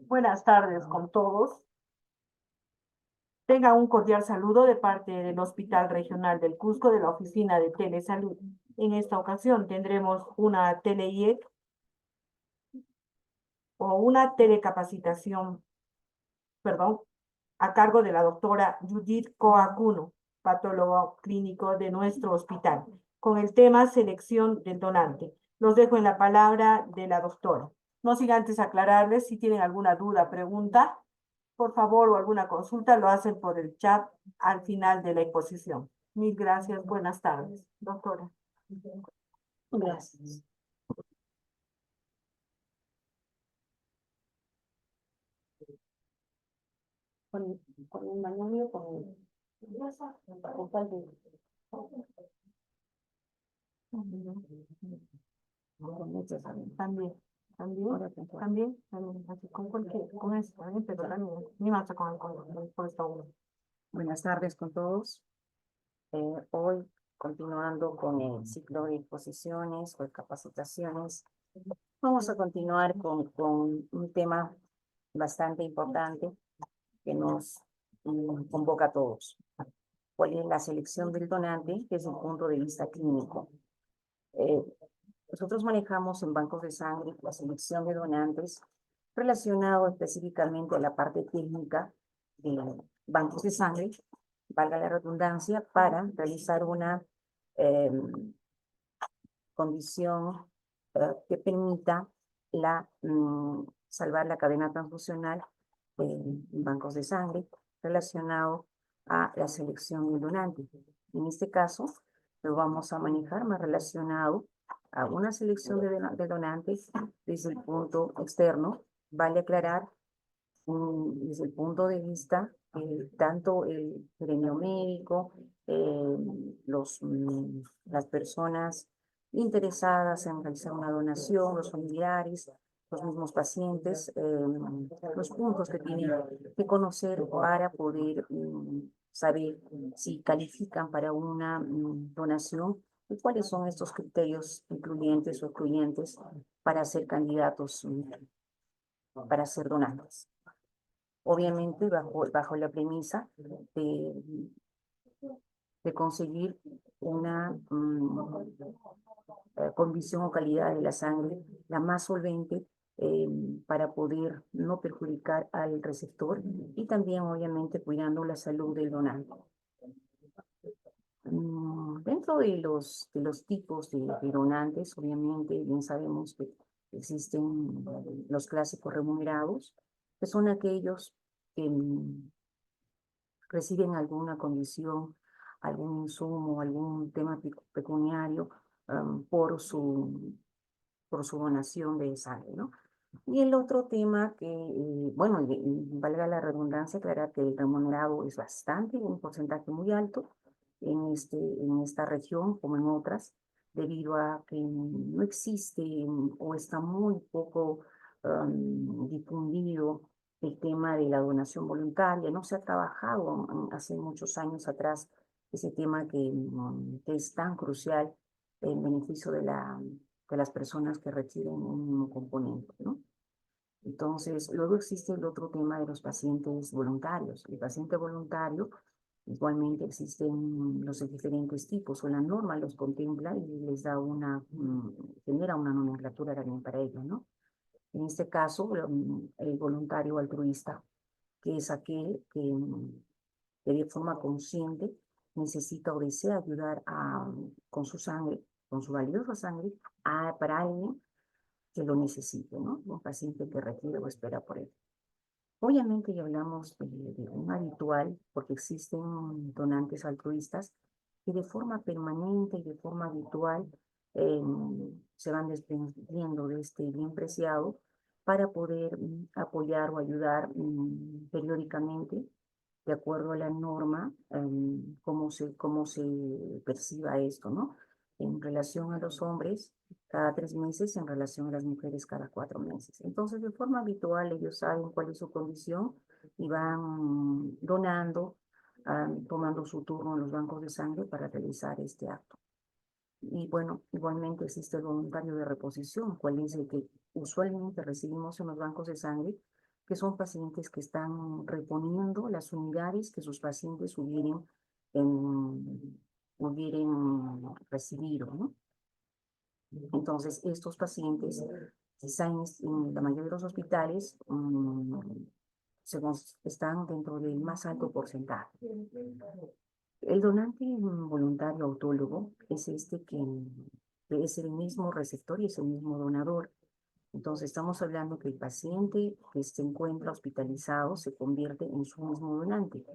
Buenas tardes con todos. Tenga un cordial saludo de parte del Hospital Regional del Cusco de la Oficina de Telesalud. En esta ocasión tendremos una tele-IEC o una telecapacitación, perdón, a cargo de la doctora Judith Coacuno, patólogo clínico de nuestro hospital, con el tema selección del donante. Los dejo en la palabra de la doctora. No sin antes aclararles si tienen alguna duda, pregunta, por favor, o alguna consulta, lo hacen por el chat al final de la exposición. Mil gracias. Buenas tardes, doctora. Gracias. Con, con el manual con cuál de También, también, así con cualquier, con esto, pero también, ni más con esta uno. Buenas tardes con todos. Hoy, continuando con el ciclo de exposiciones o de capacitaciones, vamos a continuar con un tema bastante importante que nos convoca a todos. ¿Cuál es la selección del donante desde un punto de vista clínico? Nosotros manejamos en bancos de sangre la selección de donantes relacionado específicamente a la parte técnica de bancos de sangre, valga la redundancia, para realizar una eh, condición que permita salvar la cadena transfusional en bancos de sangre relacionado a la selección del donante. En este caso, lo vamos a manejar más relacionado a una selección de donantes desde el punto externo. Vale aclarar desde el punto de vista tanto el gremio médico, las personas interesadas en realizar una donación, los familiares, los mismos pacientes, los puntos que tienen que conocer para poder saber si califican para una donación y cuáles son estos criterios incluyentes o excluyentes para ser candidatos para ser donantes. Obviamente bajo la premisa de conseguir una condición o calidad de la sangre la más solvente para poder no perjudicar al receptor y también obviamente cuidando la salud del donante. Dentro de los tipos de donantes, obviamente bien sabemos que existen los clásicos remunerados, que son aquellos que reciben alguna condición, algún insumo, algún tema pecuniario por su donación de sangre, ¿no? Y el otro tema que, bueno, valga la redundancia, aclarar que el remunerado es bastante, un porcentaje muy alto en esta región como en otras, debido a que no existe o está muy poco difundido el tema de la donación voluntaria. No se ha trabajado hace muchos años atrás ese tema que es tan crucial en beneficio de las personas que reciben un componente, ¿no? Entonces, luego existe el otro tema de los pacientes voluntarios. El paciente voluntario, igualmente existen los diferentes tipos, o la norma los contempla y les da genera una nomenclatura también para ellos, ¿no? En este caso, el voluntario altruista, que es aquel que de forma consciente necesita o desea ayudar con su sangre, con su valiosa sangre, para alguien que lo necesite, ¿no? Un paciente que requiere o espera por él. Obviamente ya hablamos de un habitual, porque existen donantes altruistas que de forma permanente y de forma habitual eh, se van desprendiendo de este bien preciado para poder apoyar o ayudar periódicamente de acuerdo a la norma, cómo se perciba esto, ¿no? En relación a los hombres, cada 3 meses, en relación a las mujeres, cada 4 meses. Entonces, de forma habitual, ellos saben cuál es su condición y van donando, tomando su turno en los bancos de sangre para realizar este acto. Y bueno, igualmente existe el voluntario de reposición, cuál es el que usualmente recibimos en los bancos de sangre, que son pacientes que están reponiendo las unidades que sus pacientes hubieran recibido, ¿no? Entonces, estos pacientes, quizá en la mayoría de los hospitales, están dentro del más alto porcentaje. El donante voluntario autólogo es que es el mismo receptor y es el mismo donador. Entonces, estamos hablando que el paciente que se encuentra hospitalizado se convierte en su mismo donante.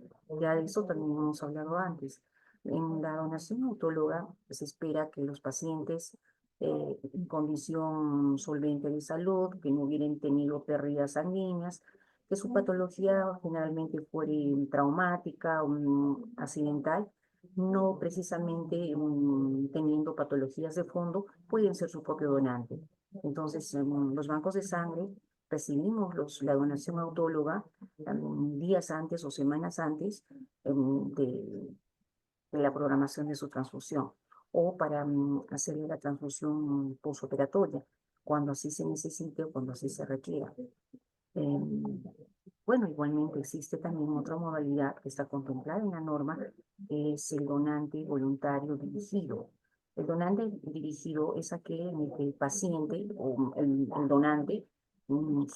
Ya de eso también hemos hablado antes. En la donación autóloga se espera que los pacientes en condición solvente de salud, que no hubieran tenido pérdidas sanguíneas, que su patología generalmente fuera traumática o accidental, no precisamente teniendo patologías de fondo, pueden ser su propio donante. Entonces, en los bancos de sangre recibimos la donación autóloga días antes o semanas antes de la programación de su transfusión o para hacerle la transfusión postoperatoria, cuando así se necesite o cuando así se requiera. Bueno, igualmente existe también otra modalidad que está contemplada en la norma, que es el donante voluntario dirigido. El donante dirigido es aquel en el que el paciente o el donante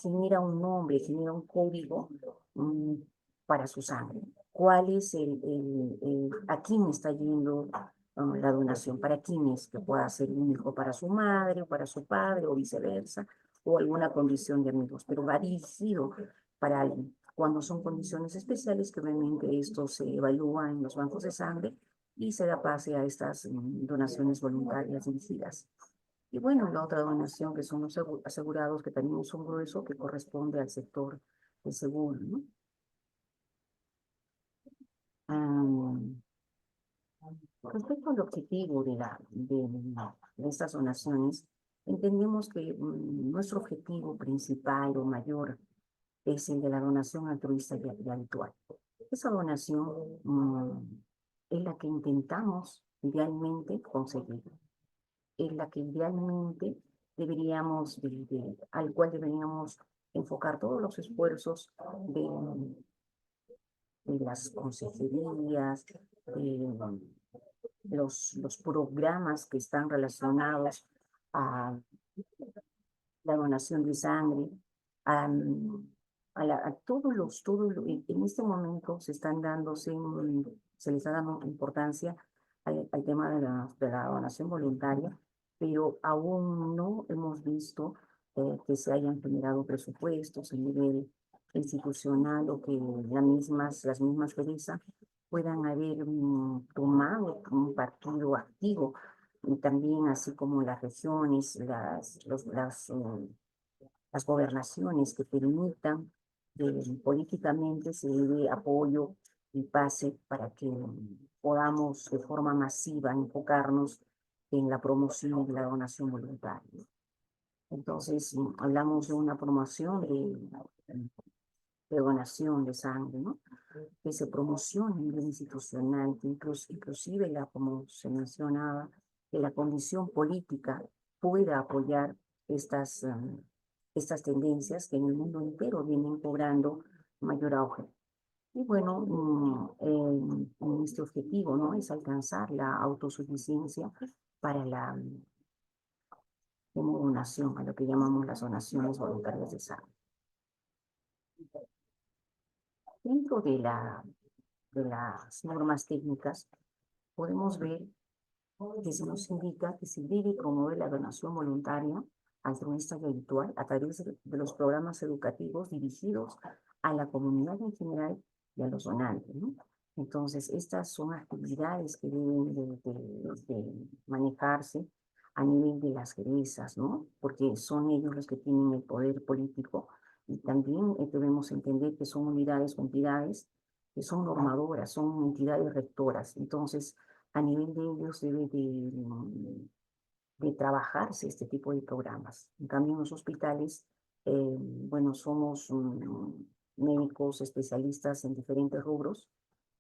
genera un nombre, genera un código para su sangre. ¿Cuál es a quién está yendo la donación? ¿Para quién es? Que pueda ser un hijo para su madre o para su padre o viceversa, o alguna condición de amigos, pero va dirigido para alguien. Cuando son condiciones especiales, que obviamente esto se evalúa en los bancos de sangre y se da pase a estas donaciones voluntarias dirigidas. Y bueno, la otra donación que son los asegurados, que también es un grueso que corresponde al sector del seguro, ¿no? Respecto al objetivo de estas donaciones, entendemos que nuestro objetivo principal o mayor es el de la donación altruista y habitual. Esa donación es la que intentamos idealmente conseguir, es la que idealmente al cual deberíamos enfocar todos los esfuerzos de las consejerías, los programas que están relacionados a la donación de sangre, a, en este momento se les está dando importancia al tema de la donación voluntaria, pero aún no hemos visto que se hayan generado presupuestos a nivel institucional o que las mismas FERESA puedan haber tomado un partido activo y también así como las regiones, las gobernaciones que permitan políticamente se dé apoyo y pase para que podamos de forma masiva enfocarnos en la promoción de la donación voluntaria. Entonces, hablamos de una promoción de donación de sangre, ¿no? Que se promocione a nivel institucional, que inclusive, como se mencionaba, que la condición política pueda apoyar estas tendencias que en el mundo entero vienen cobrando mayor auge. Y bueno, este objetivo, ¿no? Es alcanzar la autosuficiencia para la donación, a lo que llamamos las donaciones voluntarias de sangre. Dentro de las normas técnicas, podemos ver que se nos indica que se debe promover la donación voluntaria altruista y habitual a través de los programas educativos dirigidos a la comunidad en general y a los donantes, ¿no? Entonces, estas son actividades que deben de manejarse a nivel de las FERESAs, ¿no? Porque son ellos los que tienen el poder político y también debemos entender que son unidades o entidades que son normadoras, son entidades rectoras. Entonces, a nivel de ellos debe de trabajarse este tipo de programas. En cambio, en los hospitales, bueno, somos médicos especialistas en diferentes rubros,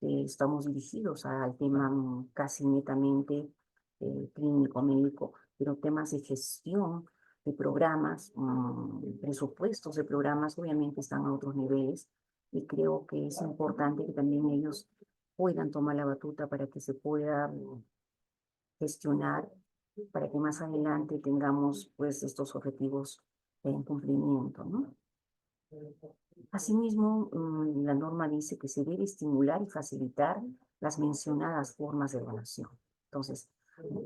estamos dirigidos al tema casi netamente clínico, médico, pero temas de gestión de programas, presupuestos de programas, obviamente están a otros niveles y creo que es importante que también ellos puedan tomar la batuta para que se pueda gestionar, para que más adelante tengamos pues estos objetivos en cumplimiento, ¿no? Asimismo, la norma dice que se debe estimular y facilitar las mencionadas formas de donación. Entonces,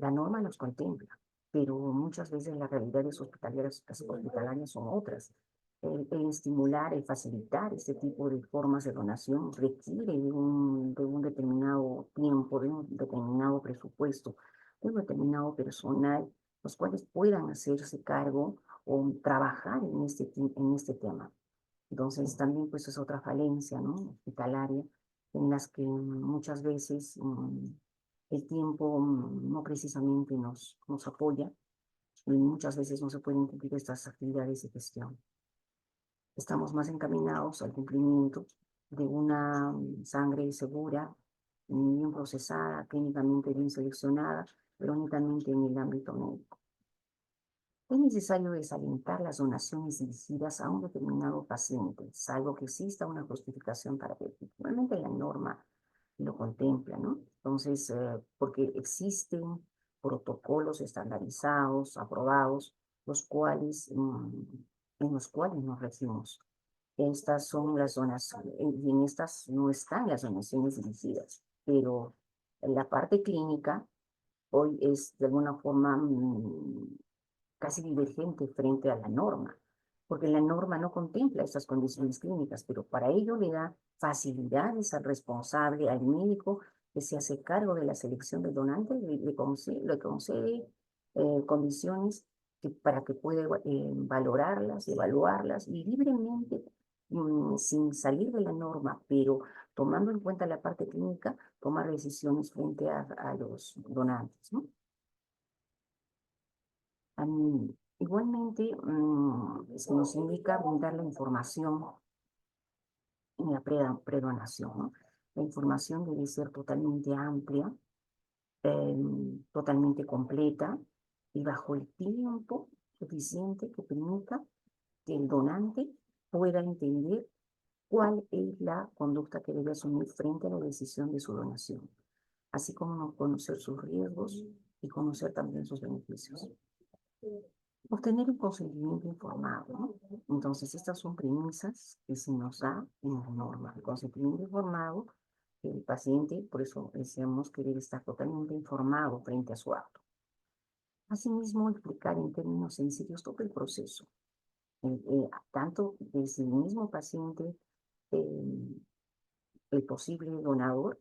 la norma los contempla, pero muchas veces las realidades hospitalarias son otras. El estimular, el facilitar este tipo de formas de donación requiere de un determinado tiempo, de un determinado presupuesto, de un determinado personal, los cuales puedan hacerse cargo o trabajar en este tema. Entonces, también pues es otra falencia, ¿no? Hospitalaria, en las que muchas veces el tiempo no precisamente nos apoya y muchas veces no se pueden cumplir estas actividades de gestión. Estamos más encaminados al cumplimiento de una sangre segura, bien procesada, clínicamente bien seleccionada, pero únicamente en el ámbito médico. Es necesario desalentar las donaciones dirigidas a un determinado paciente, salvo que exista una justificación para que efectivamente la norma lo contempla, ¿no? Entonces, porque existen protocolos estandarizados, aprobados, en los cuales nos regimos. Estas son las donaciones, y en estas no están las donaciones dirigidas, pero en la parte clínica hoy es de alguna forma casi divergente frente a la norma, porque la norma no contempla estas condiciones clínicas, pero para ello le da facilidades al responsable, al médico que se hace cargo de la selección del donante, le concede condiciones para que pueda valorarlas, evaluarlas y libremente, sin salir de la norma, pero tomando en cuenta la parte clínica, tomar decisiones frente a los donantes, ¿no? Igualmente, se nos indica brindar la información en la predonación, ¿no? La información debe ser totalmente amplia, totalmente completa y bajo el tiempo suficiente que permita que el donante pueda entender cuál es la conducta que debe asumir frente a la decisión de su donación, así como conocer sus riesgos y conocer también sus beneficios. Obtener un consentimiento informado, ¿no? Entonces, estas son premisas que se nos da en la norma. El consentimiento informado, el paciente, por eso decíamos que debe estar totalmente informado frente a su acto. Asimismo, explicar en términos sencillos todo el proceso, tanto desde el mismo paciente, el posible donador,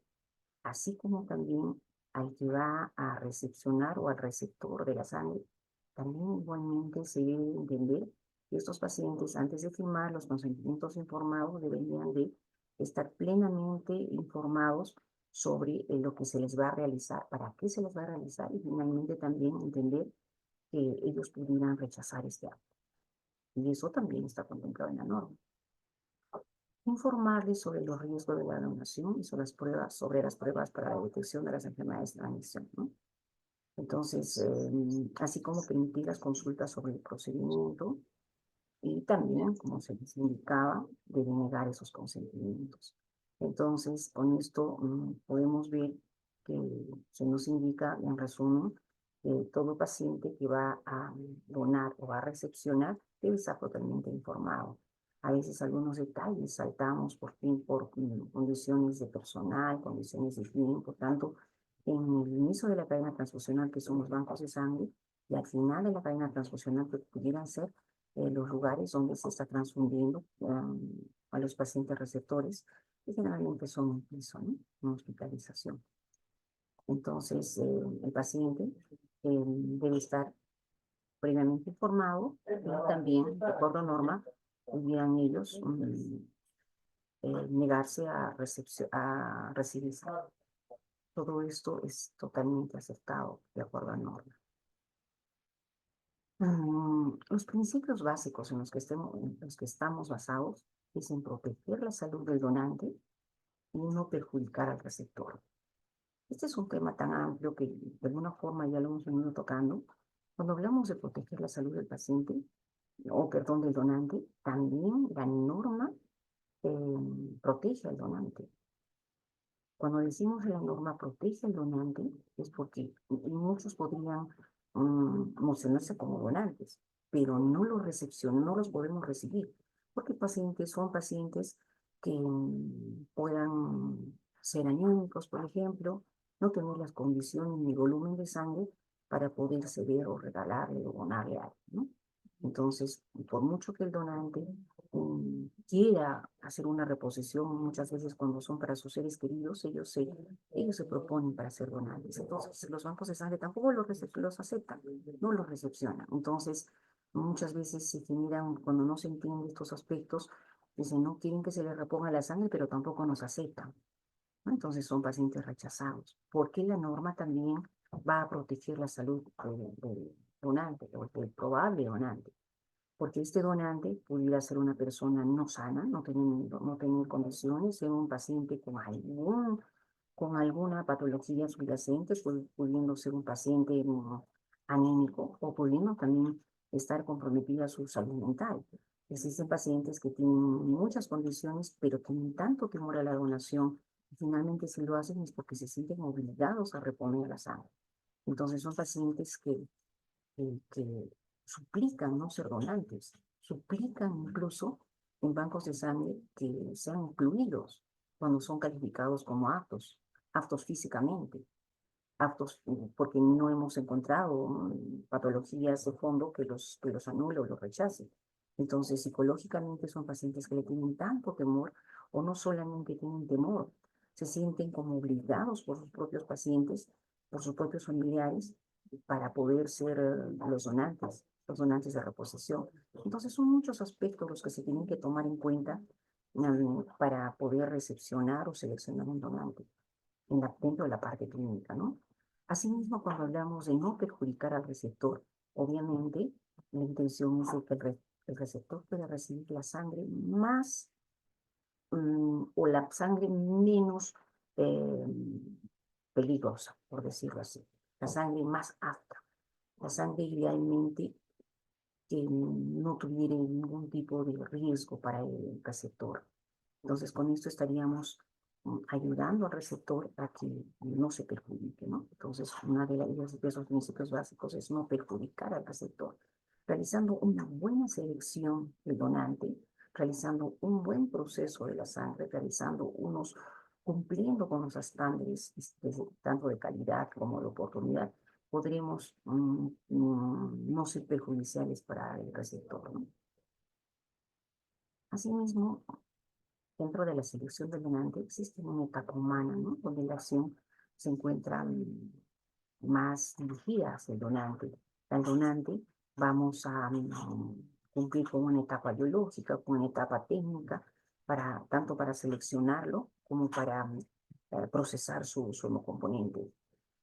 así como también al que va a recepcionar o al receptor de la sangre. También igualmente se debe entender que estos pacientes, antes de firmar los consentimientos informados, deberían de estar plenamente informados sobre lo que se les va a realizar, para qué se les va a realizar y finalmente también entender que ellos pudieran rechazar este acto. Y eso también está contemplado en la norma. Informarles sobre los riesgos de la donación y sobre las pruebas para la detección de las enfermedades de transmisión, ¿no? Entonces, así como permitir las consultas sobre el procedimiento y también, como se les indicaba, de denegar esos consentimientos. Entonces, con esto podemos ver que se nos indica, en resumen, que todo paciente que va a donar o va a recepcionar debe estar totalmente informado. A veces algunos detalles saltamos por condiciones de personal, condiciones de tiempo, tanto en el inicio de la cadena transfusional, que son los bancos de sangre, y al final de la cadena transfusional, que pudieran ser los lugares donde se está transfundiendo a los pacientes receptores, que generalmente son en piso, ¿no? En hospitalización. Entonces, el paciente debe estar previamente informado y también, de acuerdo a norma, pudieran ellos negarse a recibir. Todo esto es totalmente aceptado de acuerdo a norma. Los principios básicos en los que estamos basados es en proteger la salud del donante y no perjudicar al receptor. Este es un tema tan amplio que de alguna forma ya lo hemos venido tocando, Cuando hablamos de proteger la salud del paciente, o perdón, del donante, también la norma protege al donante. Cuando decimos que la norma protege al donante, es porque muchos podrían emocionarse como donantes, pero no los recepcionan, no los podemos recibir, porque pacientes son pacientes que puedan ser anémicos, por ejemplo, no tener las condiciones ni volumen de sangre para poder ceder o regalarle o donarle a alguien, ¿no? Entonces, por mucho que el donante quiera hacer una reposición, muchas veces cuando son para sus seres queridos, ellos se proponen para ser donantes. Entonces, los bancos de sangre tampoco los aceptan, no los recepcionan. Entonces, muchas veces se generan, cuando no se entienden estos aspectos, dicen, no quieren que se les reponga la sangre, pero tampoco nos aceptan, ¿no? Entonces, son pacientes rechazados. Porque la norma también va a proteger la salud del donante o del probable donante, porque este donante pudiera ser una persona no sana, no tener condiciones, ser un paciente con alguna patología subyacente, pudiendo ser un paciente anémico o pudiendo también estar comprometida su salud mental. Existen pacientes que tienen muchas condiciones, pero tienen tanto temor a la donación, y finalmente si lo hacen es porque se sienten obligados a reponer la sangre. Entonces son pacientes que suplican no ser donantes, suplican incluso en bancos de sangre que sean incluidos cuando son calificados como aptos físicamente, aptos porque no hemos encontrado patologías de fondo que los anule o los rechace. Entonces, psicológicamente son pacientes que le tienen tanto temor, o no solamente tienen temor, se sienten como obligados por sus propios pacientes, por sus propios familiares, para poder ser los donantes de reposición. Entonces, son muchos aspectos los que se tienen que tomar en cuenta para poder recepcionar o seleccionar un donante dentro de la parte clínica, ¿no? Asimismo, cuando hablamos de no perjudicar al receptor, obviamente la intención es de que el receptor pueda recibir la sangre más o la sangre menos eh, peligrosa, por decirlo así, la sangre más apta, la sangre idealmente que no tuviera ningún tipo de riesgo para el receptor. Entonces, con esto estaríamos ayudando al receptor a que no se perjudique, ¿no? Entonces, uno de esos principios básicos es no perjudicar al receptor, realizando una buena selección del donante, realizando un buen proceso de la sangre, cumpliendo con los estándares tanto de calidad como de oportunidad, podremos no ser perjudiciales para el receptor, ¿no? Asimismo, dentro de la selección del donante existe una etapa humana, ¿no? Donde la acción se encuentra más dirigida hacia el donante. Al donante vamos a cumplir con una etapa biológica, con una etapa técnica, tanto para seleccionarlo como para procesar su hemocomponente.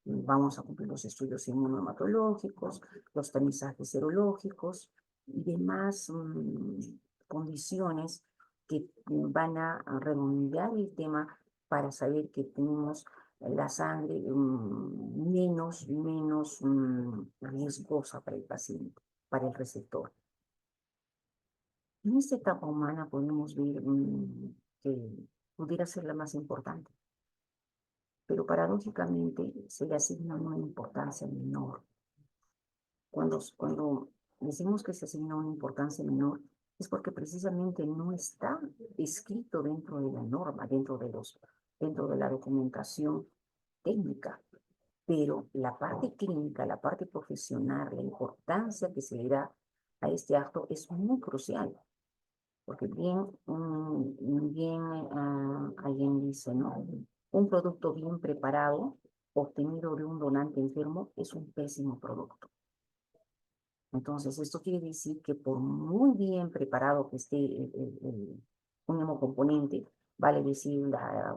Vamos a cumplir los estudios inmunohematológicos, los tamizajes serológicos y demás condiciones que van a redondear el tema para saber que tenemos la sangre menos riesgosa para el paciente, para el receptor. En esta etapa humana podemos ver que pudiera ser la más importante, pero paradójicamente se le asigna una importancia menor. Cuando decimos que se asigna una importancia menor, es porque precisamente no está escrito dentro de la norma, dentro de la documentación técnica, pero la parte clínica, la parte profesional, la importancia que se le da a este acto es muy crucial, porque alguien dice, ¿no? Un producto bien preparado, obtenido de un donante enfermo, es un pésimo producto. Entonces, esto quiere decir que por muy bien preparado que esté un hemocomponente, vale decir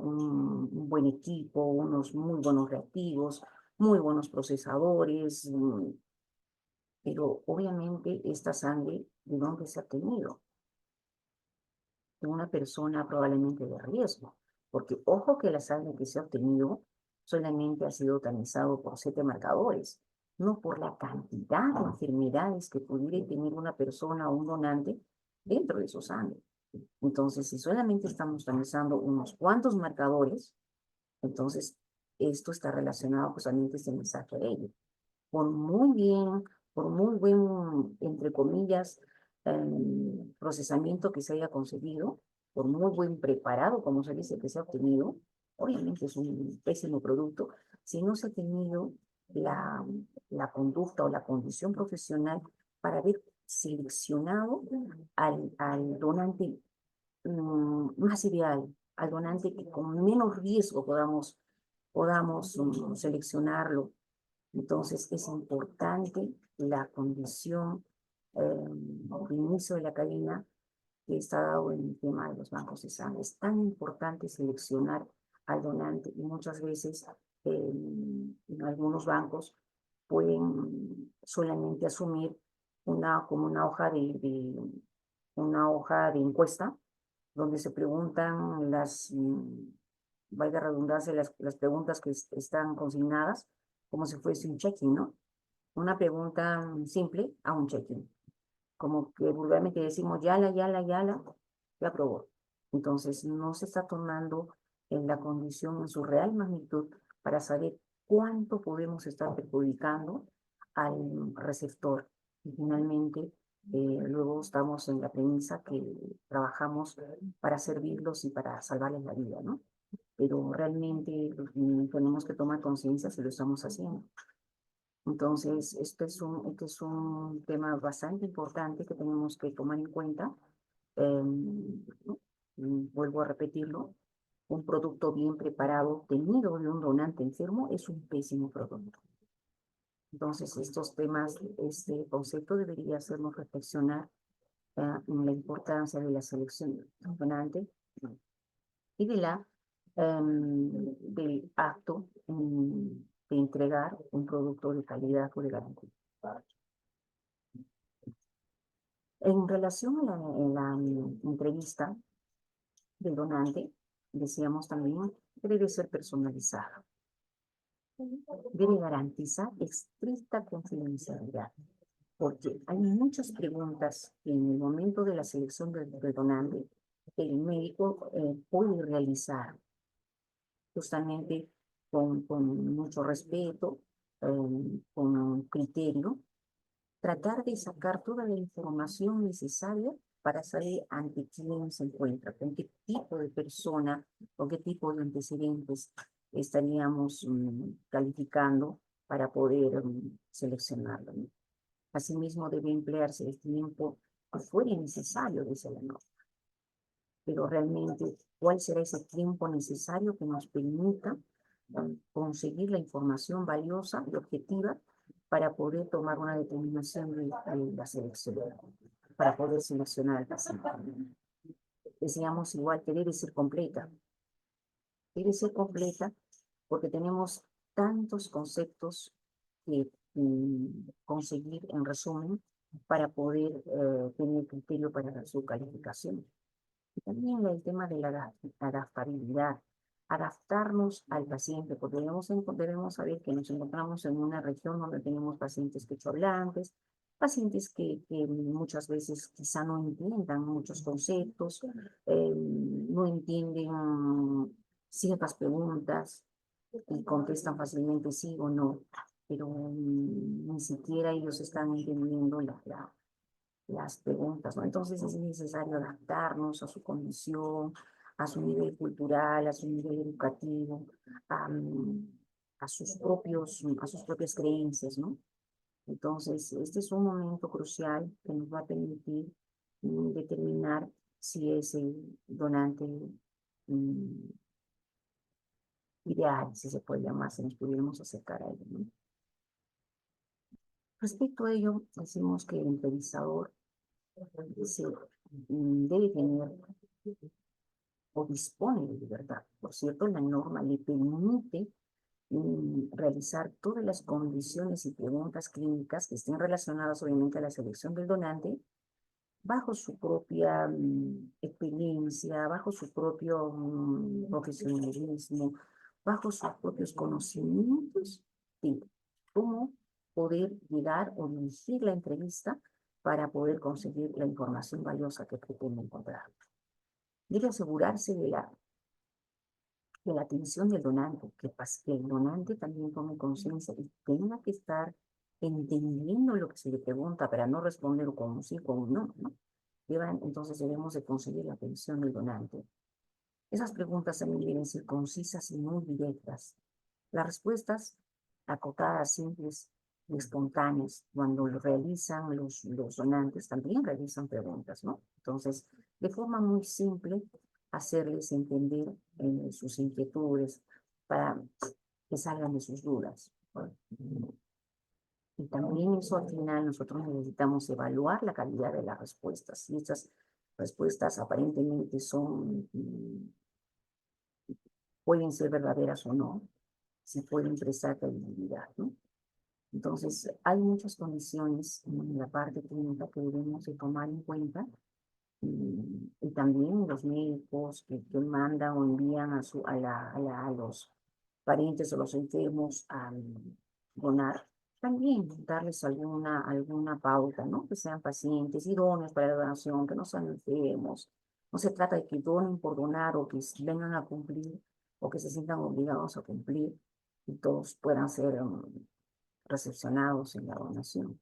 un buen equipo, unos muy buenos reactivos, muy buenos procesadores, pero obviamente esta sangre, ¿de dónde se ha obtenido? De una persona probablemente de riesgo, porque ojo que la sangre que se ha obtenido solamente ha sido tamizado por 7 marcadores, no por la cantidad de enfermedades que pudiera tener una persona o un donante dentro de su sangre. Entonces, si solamente estamos analizando unos cuantos marcadores, entonces esto está relacionado justamente a ese mensaje de ello. Por muy bien, por muy buen, entre comillas, procesamiento que se haya conseguido, por muy buen preparado, como se dice, que se ha obtenido, obviamente es un pésimo producto, si no se ha tenido la conducta o la condición profesional para haber seleccionado al donante más ideal, al donante que con menos riesgo podamos seleccionarlo. Entonces es importante la condición de inicio de la cadena que está dado en el tema de los bancos de sangre. Es tan importante seleccionar al donante y muchas veces en algunos bancos pueden solamente asumir como una hoja de encuesta donde se preguntan valga redundancia, las preguntas que están consignadas como si fuese un check-in, ¿no? Una pregunta simple a un check-in. Como que vulgarmente decimos, yala, yala, yala, ya aprobó. Entonces, no se está tomando en la condición, en su real magnitud, para saber cuánto podemos estar perjudicando al receptor. Y finalmente, luego estamos en la premisa que trabajamos para servirlos y para salvarles la vida, ¿no? Pero realmente tenemos que tomar conciencia si lo estamos haciendo. Entonces, este es un tema bastante importante que tenemos que tomar en cuenta. Vuelvo a repetirlo, un producto bien preparado, tenido de un donante enfermo, es un pésimo producto. Entonces, estos temas, este concepto debería hacernos reflexionar en la importancia de la selección del donante y del acto de entregar un producto de calidad o de garantía. En relación a la entrevista del donante, decíamos también que debe ser personalizada. Debe garantizar estricta confidencialidad, porque hay muchas preguntas que en el momento de la selección del donante el médico puede realizar justamente con mucho respeto, con criterio, tratar de sacar toda la información necesaria para saber ante quién se encuentra, con qué tipo de persona, con qué tipo de antecedentes estaríamos calificando para poder seleccionarlo, ¿no? Asimismo, debe emplearse el tiempo que fuera necesario, dice la norma. Pero realmente, ¿cuál será ese tiempo necesario que nos permita conseguir la información valiosa y objetiva para poder tomar una determinación de la selección, para poder seleccionar al paciente? Decíamos igual que debe ser completa. Debe ser completa porque tenemos tantos conceptos que conseguir en resumen para poder tener criterio para su calificación. Y también el tema de la adaptabilidad, adaptarnos al paciente, porque debemos saber que nos encontramos en una región donde tenemos pacientes quechohablantes, pacientes que muchas veces quizá no entiendan muchos conceptos, no entienden ciertas preguntas y contestan fácilmente sí o no, pero ni siquiera ellos están entendiendo las preguntas, ¿no? Entonces es necesario adaptarnos a su condición, a su nivel cultural, a su nivel educativo, a sus propias creencias, ¿no? Entonces, este es un momento crucial que nos va a permitir determinar si es el donante ideal, si se puede llamar, si nos pudiéramos acercar a ello, ¿no? Respecto a ello, decimos que el entrevistador debe tener o dispone de libertad. Por cierto, la norma le permite realizar todas las condiciones y preguntas clínicas que estén relacionadas obviamente a la selección del donante bajo su propia experiencia, bajo su propio profesionalismo, bajo sus propios conocimientos de cómo poder llegar o dirigir la entrevista para poder conseguir la información valiosa que pretende encontrar. Debe asegurarse de la atención del donante, que el donante también tome conciencia y tenga que estar entendiendo lo que se le pregunta para no responder con un sí o con un no, ¿no? Entonces debemos de conseguir la atención del donante. Esas preguntas también deben ser concisas y muy directas. Las respuestas acotadas, simples y espontáneas, cuando lo realizan los donantes, también realizan preguntas, ¿no? Entonces, de forma muy simple, hacerles entender sus inquietudes para que salgan de sus dudas. Y también eso al final nosotros necesitamos evaluar la calidad de las respuestas. Si estas respuestas aparentemente pueden ser verdaderas o no, si pueden prestar credibilidad, ¿no? Entonces, hay muchas condiciones en la parte clínica que debemos de tomar en cuenta y también los médicos que mandan o envían a los parientes o los enfermos a donar, también darles alguna pauta, ¿no? Que sean pacientes idóneos para la donación, que no sean enfermos. No se trata de que donen por donar o que vengan a cumplir o que se sientan obligados a cumplir y todos puedan ser recepcionados en la donación.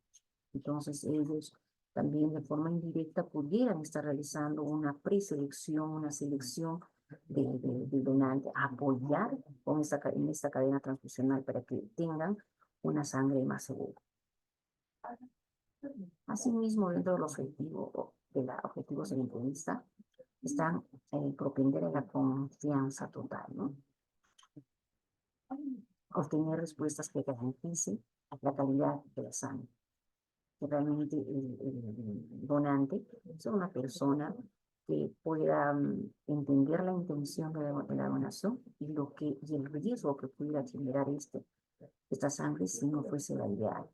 Entonces ellos también de forma indirecta pudieran estar realizando una preselección, una selección de donantes, apoyar en esta cadena transfusional para que tengan una sangre más segura. Asimismo, dentro de los objetivos de la entrevista, están propender a la confianza total, ¿no? Obtener respuestas que garanticen la calidad de la sangre. Que realmente el donante sea una persona que pueda entender la intención de la donación y el riesgo que pudiera generar esta sangre si no fuese la ideal.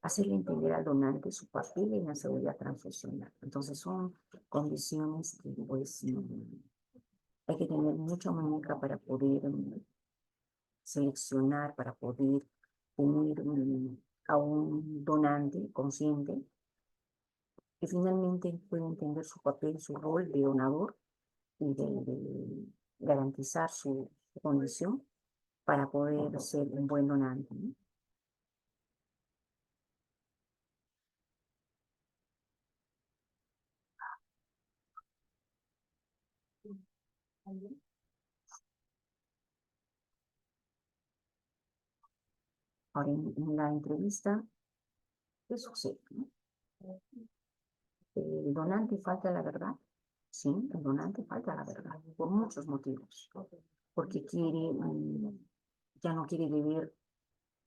Hacerle entender al donante su papel en la seguridad transfusional. Entonces son condiciones que pues hay que tener mucha muñeca para poder seleccionar, para poder unir a un donante consciente que finalmente puede entender su papel, su rol de donador y de garantizar su condición para poder ser un buen donante, ¿no? Ahora, en la entrevista, ¿qué sucede, no? ¿El donante falta la verdad? Sí, el donante falta la verdad, por muchos motivos. Porque ya no quiere vivir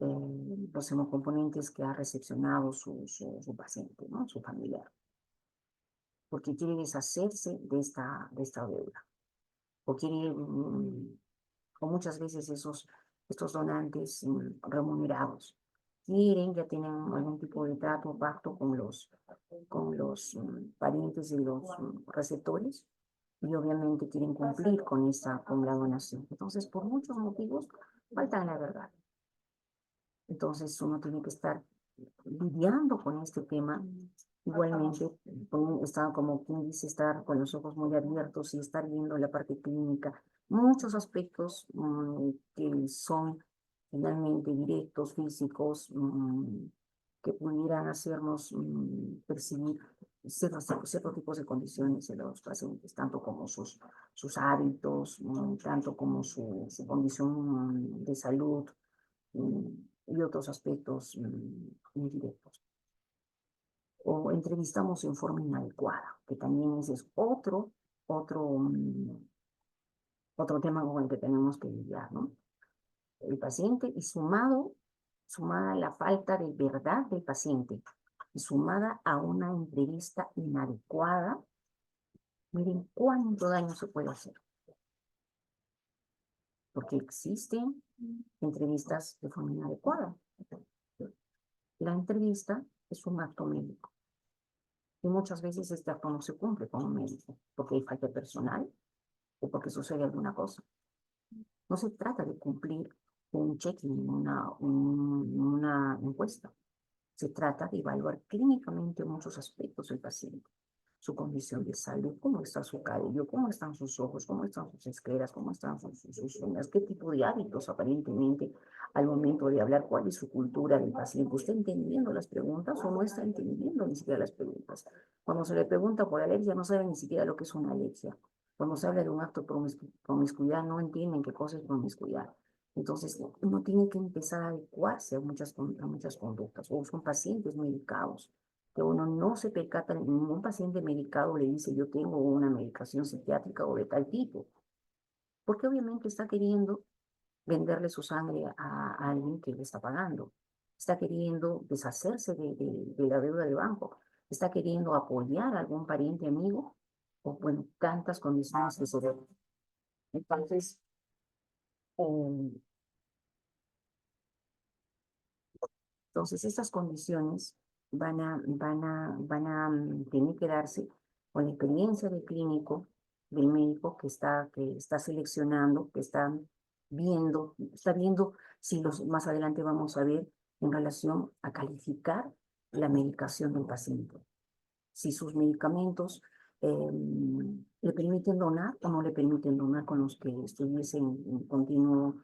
los hemocomponentes que ha recepcionado su paciente, ¿no? Su familiar. Porque quiere deshacerse de esta deuda. O quiere, o muchas veces estos donantes remunerados quieren, ya tienen algún tipo de trato o pacto con los parientes de los receptores y obviamente quieren cumplir con la donación. Entonces, por muchos motivos, faltan la verdad. Entonces, uno tiene que estar lidiando con este tema. Igualmente, como quien dice, estar con los ojos muy abiertos y estar viendo la parte clínica, muchos aspectos que son finalmente directos, físicos, que pudieran hacernos percibir ciertos tipos de condiciones de los pacientes, tanto como sus hábitos, tanto como su condición de salud y otros aspectos indirectos. O entrevistamos en forma inadecuada, que también ese es otro tema con el que tenemos que lidiar, ¿no? El paciente y sumada a la falta de verdad del paciente y sumada a una entrevista inadecuada, miren cuánto daño se puede hacer. Porque existen entrevistas de forma inadecuada. La entrevista es un acto médico. Y muchas veces este acto no se cumple con un médico, porque hay falta de personal o porque sucede alguna cosa. No se trata de cumplir un check-in, una encuesta. Se trata de evaluar clínicamente muchos aspectos del paciente, su condición de salud, cómo está su cabello, cómo están sus ojos, cómo están sus escleras, cómo están sus uñas, qué tipo de hábitos aparentemente al momento de hablar, cuál es su cultura del paciente. ¿Está entendiendo las preguntas o no está entendiendo ni siquiera las preguntas? Cuando se le pregunta por alergia, no sabe ni siquiera lo que es una alergia. Cuando se habla de un acto de promiscuidad, no entienden qué cosa es promiscuidad. Entonces, uno tiene que empezar a adecuarse a muchas conductas. O son pacientes medicados, que uno no se percata, ningún paciente medicado le dice yo tengo una medicación psiquiátrica o de tal tipo, porque obviamente está queriendo venderle su sangre a alguien que le está pagando, está queriendo deshacerse de la deuda del banco, está queriendo apoyar a algún pariente amigo, o bueno, tantas condiciones que se ven. Entonces, eh, estas condiciones van a tener que darse con la experiencia del clínico, del médico que está seleccionando, que está viendo si más adelante vamos a ver en relación a calificar la medicación del paciente. Si sus medicamentos le permiten donar o no le permiten donar con los que estuviesen en continuo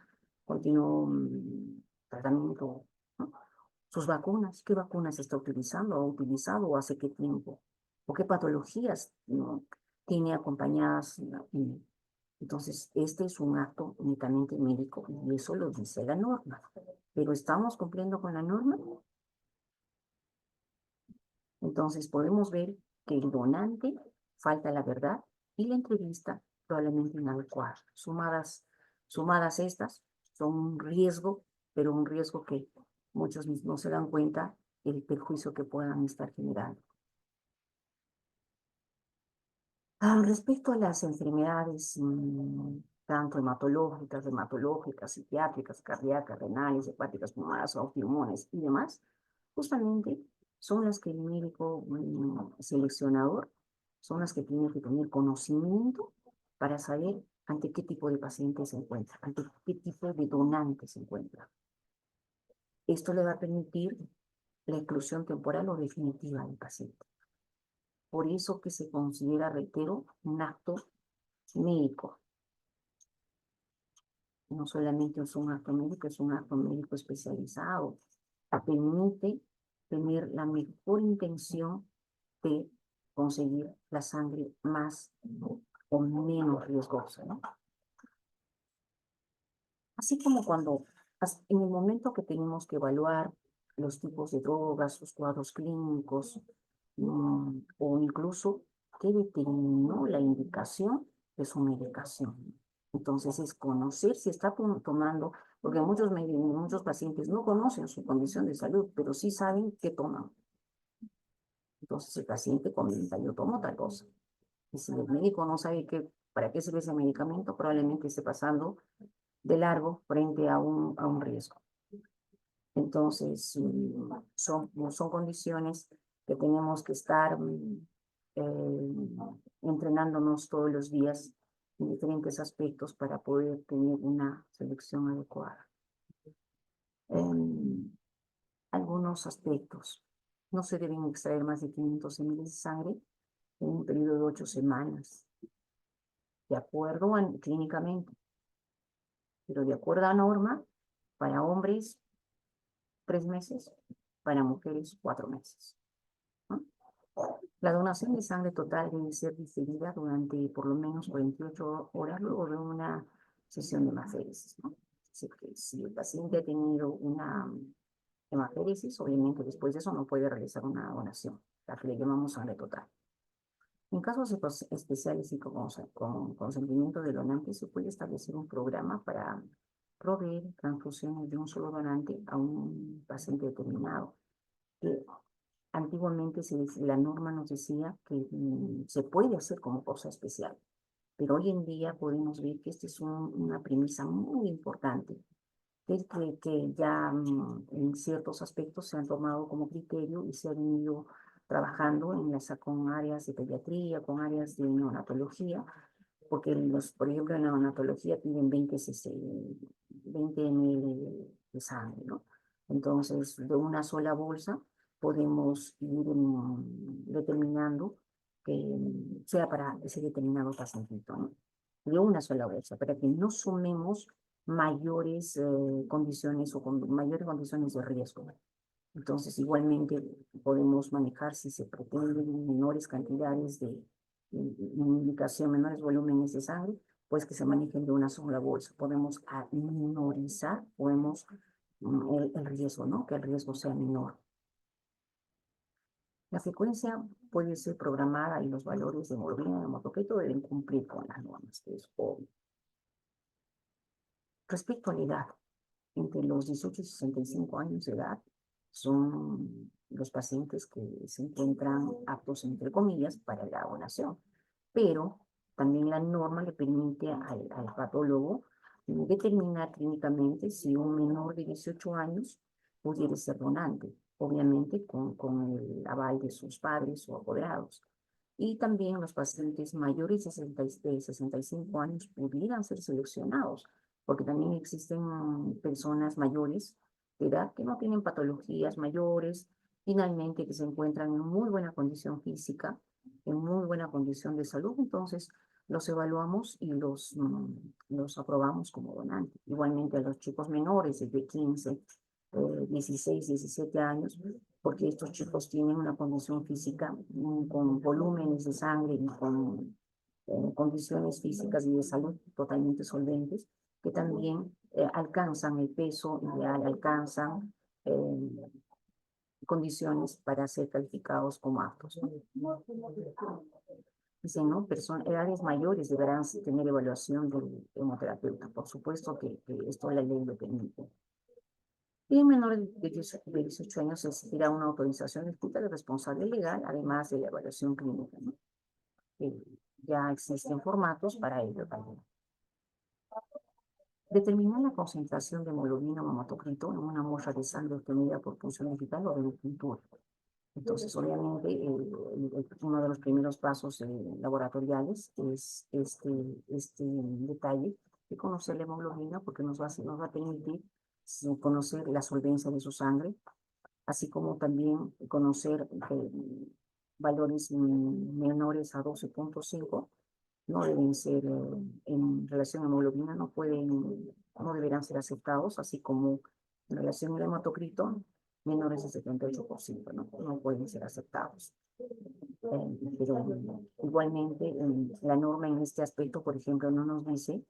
tratamiento, ¿no? Sus vacunas, ¿qué vacunas está utilizando? ¿Ha utilizado o hace qué tiempo? ¿O qué patologías, ¿no?, tiene acompañadas? Entonces, este es un acto únicamente médico y eso lo dice la norma. Pero ¿estamos cumpliendo con la norma? Entonces, podemos ver que el donante falta la verdad y la entrevista probablemente inadecuada. Sumadas estas, son un riesgo, pero un riesgo que muchos no se dan cuenta del perjuicio que puedan estar generando. Respecto a las enfermedades, tanto hematológicas, psiquiátricas, cardíacas, renales, hepáticas, pulmonares, autoinmunes y demás, justamente son las que el médico seleccionador, son las que tiene que tener conocimiento para saber ante qué tipo de paciente se encuentra, ante qué tipo de donante se encuentra. Esto le va a permitir la inclusión temporal o definitiva del paciente. Por eso que se considera, reitero, un acto médico. No solamente es un acto médico, es un acto médico especializado. Permite tener la mejor intención de conseguir la sangre más o menos riesgosa, ¿no? Así como en el momento que tenemos que evaluar los tipos de drogas, sus cuadros clínicos, o incluso qué determinó la indicación de su medicación. Entonces, es conocer si está tomando, porque muchos pacientes no conocen su condición de salud, pero sí saben qué toman. Entonces, el paciente comenta, yo tomo tal cosa. Y si el médico no sabe para qué sirve ese medicamento, probablemente esté pasando de largo frente a un riesgo. Entonces, son condiciones que tenemos que estar entrenándonos todos los días en diferentes aspectos para poder tener una selección adecuada. Algunos aspectos. No se deben extraer más de 500 ml de sangre en un periodo de 8 semanas, de acuerdo clínicamente, pero de acuerdo a norma, para hombres 3 meses, para mujeres 4 meses, ¿no? La donación de sangre total debe ser diferida durante por lo menos 48 horas luego de una sesión de hemaféresis, ¿no? Así que si el paciente ha tenido una hemaféresis, obviamente después de eso no puede realizar una donación, la que le llamamos sangre total. En casos especiales y con consentimiento del donante, se puede establecer un programa para proveer transfusiones de un solo donante a un paciente determinado. Antiguamente la norma nos decía que se puede hacer como cosa especial, pero hoy en día podemos ver que esta es una premisa muy importante, que ya en ciertos aspectos se han tomado como criterio y se han venido trabajando con áreas de pediatría, con áreas de neonatología, porque por ejemplo, en la neonatología piden 20 ml de sangre, ¿no? Entonces, de una sola bolsa podemos ir determinando que sea para ese determinado pacientito, ¿no? De una sola bolsa, para que no sumemos mayores condiciones o mayores condiciones de riesgo. Entonces, igualmente podemos manejar si se pretenden menores cantidades indicación, menores volúmenes de sangre, pues que se manejen de una sola bolsa. Podemos minorizar, podemos el riesgo, ¿no? Que el riesgo sea menor. La frecuencia puede ser programada y los valores de hemoglobina y hematocrito deben cumplir con las normas, que es obvio. Respecto a la edad, entre los 18 y 65 años de edad son los pacientes que se encuentran aptos, entre comillas, para la donación. Pero también la norma le permite al patólogo determinar clínicamente si un menor de 18 años pudiera ser donante, obviamente con el aval de sus padres o apoderados. Y también los pacientes mayores de 65 años pudieran ser seleccionados, porque también existen personas mayores de edad que no tienen patologías mayores, finalmente que se encuentran en muy buena condición física, en muy buena condición de salud, entonces los evaluamos y los aprobamos como donantes. Igualmente a los chicos menores de 15, 16, 17 años, porque estos chicos tienen una condición física con volúmenes de sangre y con condiciones físicas y de salud totalmente solventes, que también alcanzan el peso ideal, alcanzan condiciones para ser calificados como aptos, ¿no? Dicen, ¿no? Edades mayores deberán tener evaluación del hemoterapeuta. Por supuesto que esto la ley lo permite. Y en menores de 18 años se exigirá una autorización escrita del responsable legal, además de la evaluación clínica, ¿no? Ya existen formatos para ello también. Determinar la concentración de hemoglobina o hematocrito en una muestra de sangre obtenida por punción digital o de pintura. Entonces, obviamente, uno de los primeros pasos laboratoriales es este detalle de conocer la hemoglobina, porque nos va a permitir conocer la solvencia de su sangre, así como también conocer valores menores a 12.5 no deben ser, en relación a hemoglobina, no deberán ser aceptados, así como en relación al hematocrito, menores de 78%, no pueden ser aceptados. Pero igualmente, la norma en este aspecto, por ejemplo, no nos dice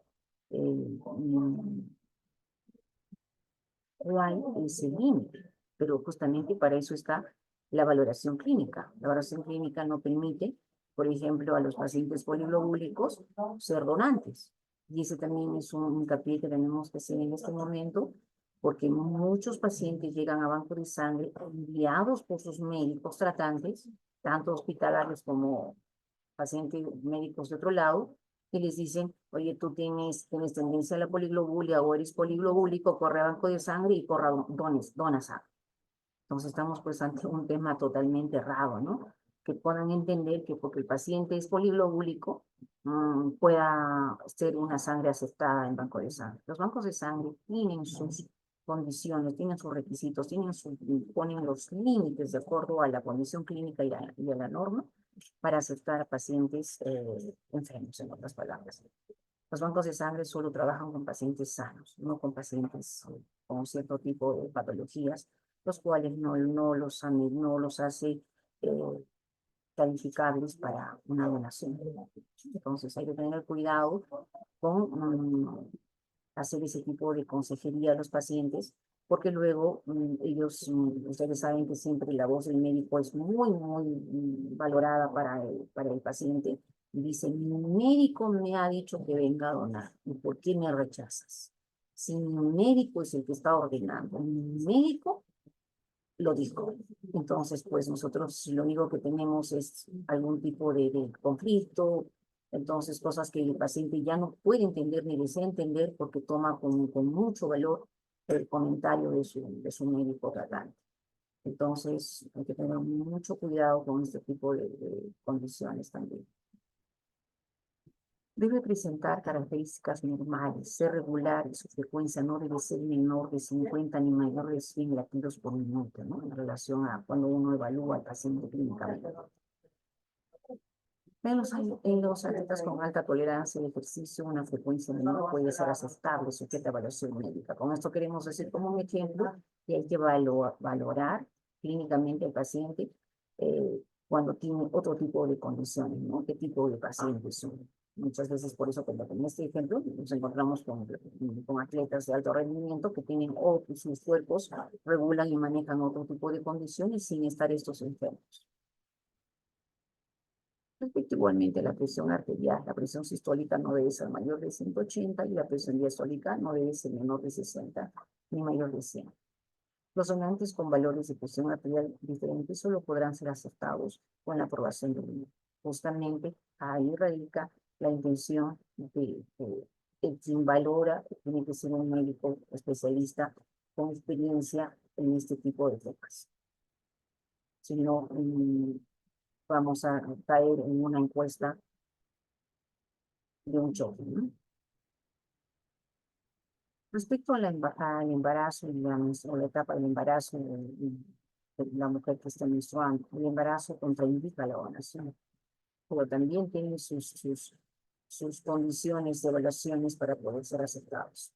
cuál es el límite, pero justamente para eso está la valoración clínica. La valoración clínica no permite, por ejemplo, a los pacientes poliglobúlicos ser donantes. Y ese también es un hincapié que tenemos que hacer en este momento, porque muchos pacientes llegan a banco de sangre enviados por sus médicos tratantes, tanto hospitalarios como pacientes médicos de otro lado, y les dicen, oye, tú tienes tendencia a la poliglobulia o eres poliglobúlico, corre a banco de sangre y dona sangre. Entonces estamos pues ante un tema totalmente errado, ¿no? Que puedan entender que porque el paciente es poliglobúlico, pueda ser una sangre aceptada en banco de sangre. Los bancos de sangre tienen sus condiciones, tienen sus requisitos, ponen los límites de acuerdo a la condición clínica y a la norma para aceptar a pacientes enfermos, en otras palabras. Los bancos de sangre solo trabajan con pacientes sanos, no con pacientes con cierto tipo de patologías, los cuales no los hace calificables para una donación. Entonces hay que tener cuidado con hacer ese tipo de consejería a los pacientes, porque luego ustedes saben que siempre la voz del médico es muy, muy valorada para el paciente. Y dice, mi médico me ha dicho que venga a donar. ¿Y por qué me rechazas? Si mi médico es el que está ordenando, mi médico lo dijo. Entonces, pues nosotros lo único que tenemos es algún tipo de conflicto, entonces cosas que el paciente ya no puede entender ni desea entender porque toma con mucho valor el comentario de su médico tratante. Entonces, hay que tener mucho cuidado con este tipo de condiciones también. Debe presentar características normales, ser regular y su frecuencia no debe ser menor de 50 ni mayor de 100 latidos por minuto, ¿no? En relación a cuando uno evalúa al paciente clínicamente. En los atletas con alta tolerancia al ejercicio, una frecuencia menor puede ser aceptable, sujeta a evaluación médica. Con esto queremos decir como un ejemplo que hay que valorar clínicamente al paciente cuando tiene otro tipo de condiciones, ¿no? ¿Qué tipo de pacientes son? Muchas veces por eso, como en este ejemplo, nos encontramos con atletas de alto rendimiento que tienen sus cuerpos regulan y manejan otro tipo de condiciones sin estar estos enfermos. Respecto igualmente a la presión arterial, la presión sistólica no debe ser mayor de 180 y la presión diastólica no debe ser menor de 60 ni mayor de 100. Los donantes con valores de presión arterial diferentes solo podrán ser aceptados con la aprobación del INE. Justamente ahí radica la intención de quien valora, tiene que ser un médico especialista con experiencia en este tipo de temas. Si no, vamos a caer en una encuesta de un choque, ¿no? Respecto al embarazo o la etapa del embarazo de la mujer que está menstruando, el embarazo contraindica la donación, pero también tiene sus condiciones de evaluaciones para poder ser aceptados.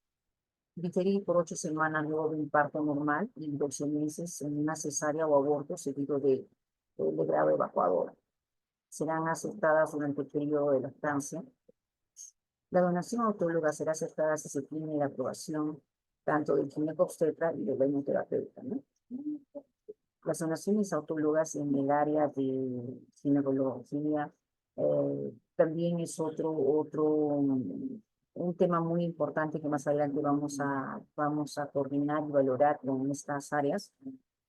Diferir por 8 semanas luego de un parto normal y 12 meses en una cesárea o aborto seguido de grado evacuador. Serán aceptadas durante el periodo de lactancia. La donación autóloga será aceptada si se tiene la aprobación tanto del ginecobstetra y del hemoterapeuta, ¿no? Las donaciones autólogas en el área de ginecología también es un tema muy importante que más adelante vamos a coordinar y valorar con estas áreas,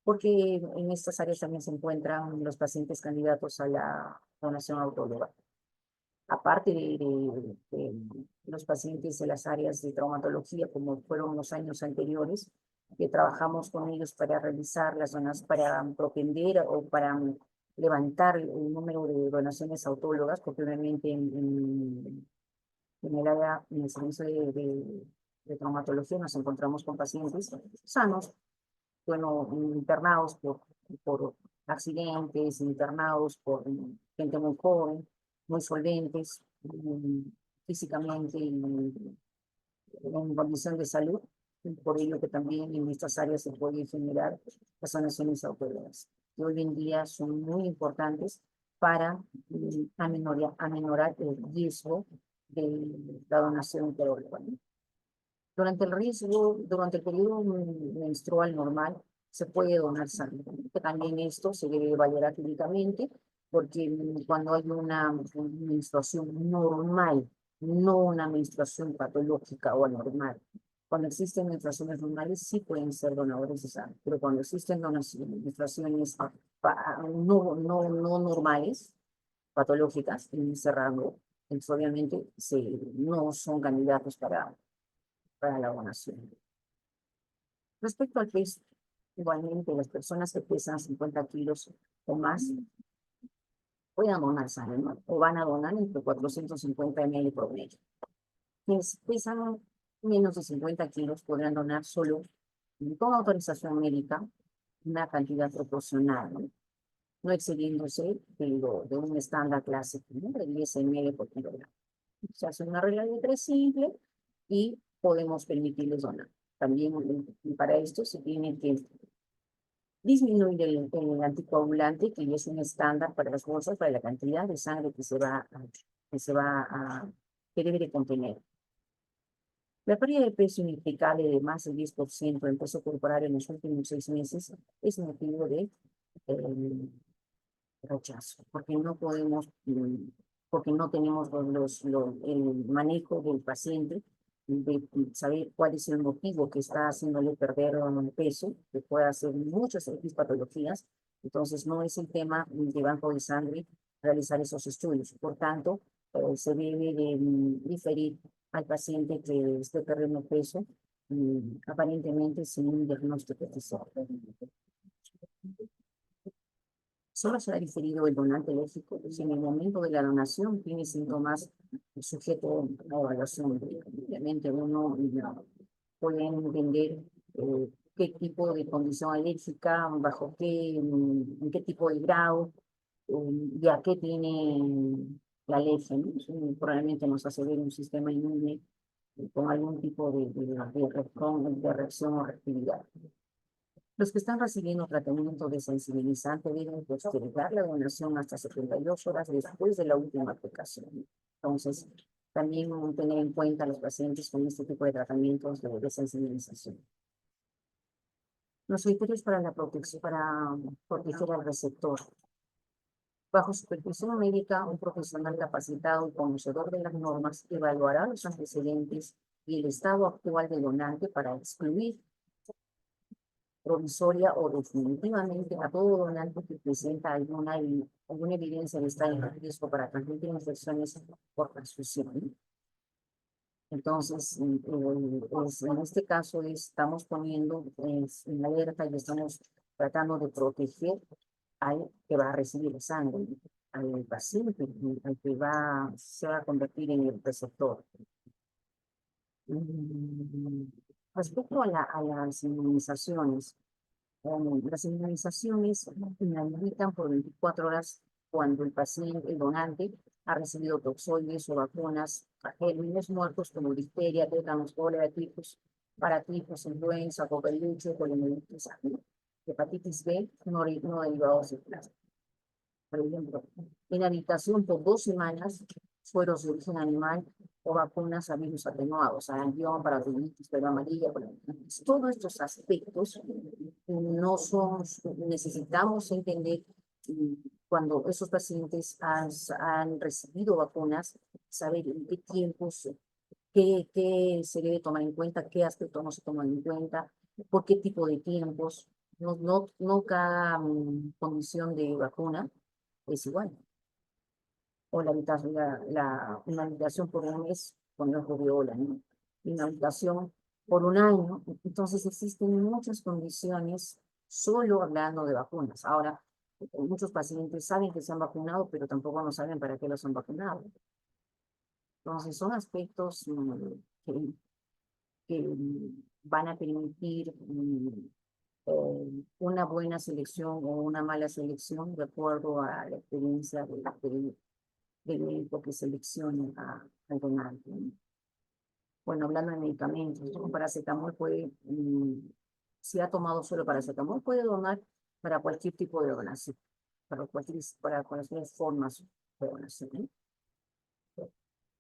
porque en estas áreas también se encuentran los pacientes candidatos a la donación autóloga. Aparte de los pacientes de las áreas de traumatología, como fueron los años anteriores, que trabajamos con ellos para realizar las zonas, para propender o para levantar el número de donaciones autólogas, porque obviamente en el área, en el servicio de traumatología nos encontramos con pacientes sanos, bueno, internados por accidentes, internados por gente muy joven, muy solventes, físicamente y en condición de salud, y por ello que también en estas áreas se pueden generar las donaciones autónomas, que hoy en día son muy importantes para aminorar el riesgo de la donación de órganos. Durante el periodo menstrual normal, se puede donar sangre. También esto se debe valorar clínicamente, porque cuando hay una menstruación normal, no una menstruación patológica o anormal, cuando existen menstruaciones normales, sí pueden ser donadores de sangre, pero cuando existen menstruaciones no normales, patológicas, en ese rango, entonces obviamente no son candidatos para la donación. Respecto al peso, igualmente las personas que pesan 50 kilos o más pueden donar sangre, ¿no? O van a donar entre 450 ml por mes. Quienes pesan menos de 50 kilos podrán donar solo, con autorización médica, una cantidad proporcional, ¿no? No excediéndose de un estándar clásico, ¿no? De 10 ml por kilogramo. Se hace una regla de 3 simple y podemos permitirles donar. También para esto se tiene que disminuir el anticoagulante, que es un estándar para las bolsas, para la cantidad de sangre que debe de contener. La pérdida de peso inexplicable de más del 10% en peso corporal en los últimos 6 meses es motivo de rechazo, porque no tenemos el manejo del paciente, de saber cuál es el motivo que está haciéndole perder peso, que puede hacer muchas patologías. Entonces, no es el tema de banco de sangre realizar esos estudios. Por tanto, se debe de diferir al paciente que esté perdiendo peso, aparentemente sin un diagnóstico oficial. Solo será diferido el donante lógico si en el momento de la donación tiene síntomas sujeto a evaluación. Obviamente uno puede entender qué tipo de condición alérgica, bajo qué, en qué tipo de grado, y a qué tiene la alergia, ¿no? Eso probablemente nos hace ver un sistema inmune con algún tipo de reacción o reactividad. Los que están recibiendo tratamiento desensibilizante deben postergar la donación hasta 72 horas después de la última aplicación. Entonces, también tener en cuenta a los pacientes con este tipo de tratamientos de desensibilización. Los criterios para la protección, para proteger al receptor. Bajo supervisión médica, un profesional capacitado y conocedor de las normas evaluará los antecedentes y el estado actual del donante para excluir provisoria o definitivamente a todo donante que presenta alguna evidencia de estar en riesgo para transmitir infecciones por transfusión. Entonces, en este caso estamos poniendo en alerta y estamos tratando de proteger al que va a recibir sangre, al paciente, al que se va a convertir en el receptor. Respecto a las inmunizaciones inhabilitan por 24 horas cuando el paciente, el donante, ha recibido toxoides o vacunas a gérmenes muertos como difteria, tétanos, cólera, tifus, paratifus, influenza, copeluche, poliomielitis, hepatitis B, no derivados de plasma. Por ejemplo, inhabilitación por 2 semanas, sueros de origen animal o vacunas a virus atenuados, sarampión, parotinitis, fiebre amarilla. Todos estos aspectos no son, necesitamos entender cuando esos pacientes han recibido vacunas, saber en qué tiempos, qué se debe tomar en cuenta, qué aspectos no se toman en cuenta, por qué tipo de tiempos. No cada condición de vacuna es igual. O una habitación por un mes con la rubiola, ¿no? Y una habitación por un año. Entonces existen muchas condiciones solo hablando de vacunas. Ahora, muchos pacientes saben que se han vacunado, pero tampoco no saben para qué los han vacunado. Entonces son aspectos que van a permitir una buena selección o una mala selección de acuerdo a la experiencia del médico que seleccione al donante. Bueno, hablando de medicamentos, un paracetamol puede, si ha tomado solo paracetamol, puede donar para cualquier tipo de donación, para cualquier formas de donación.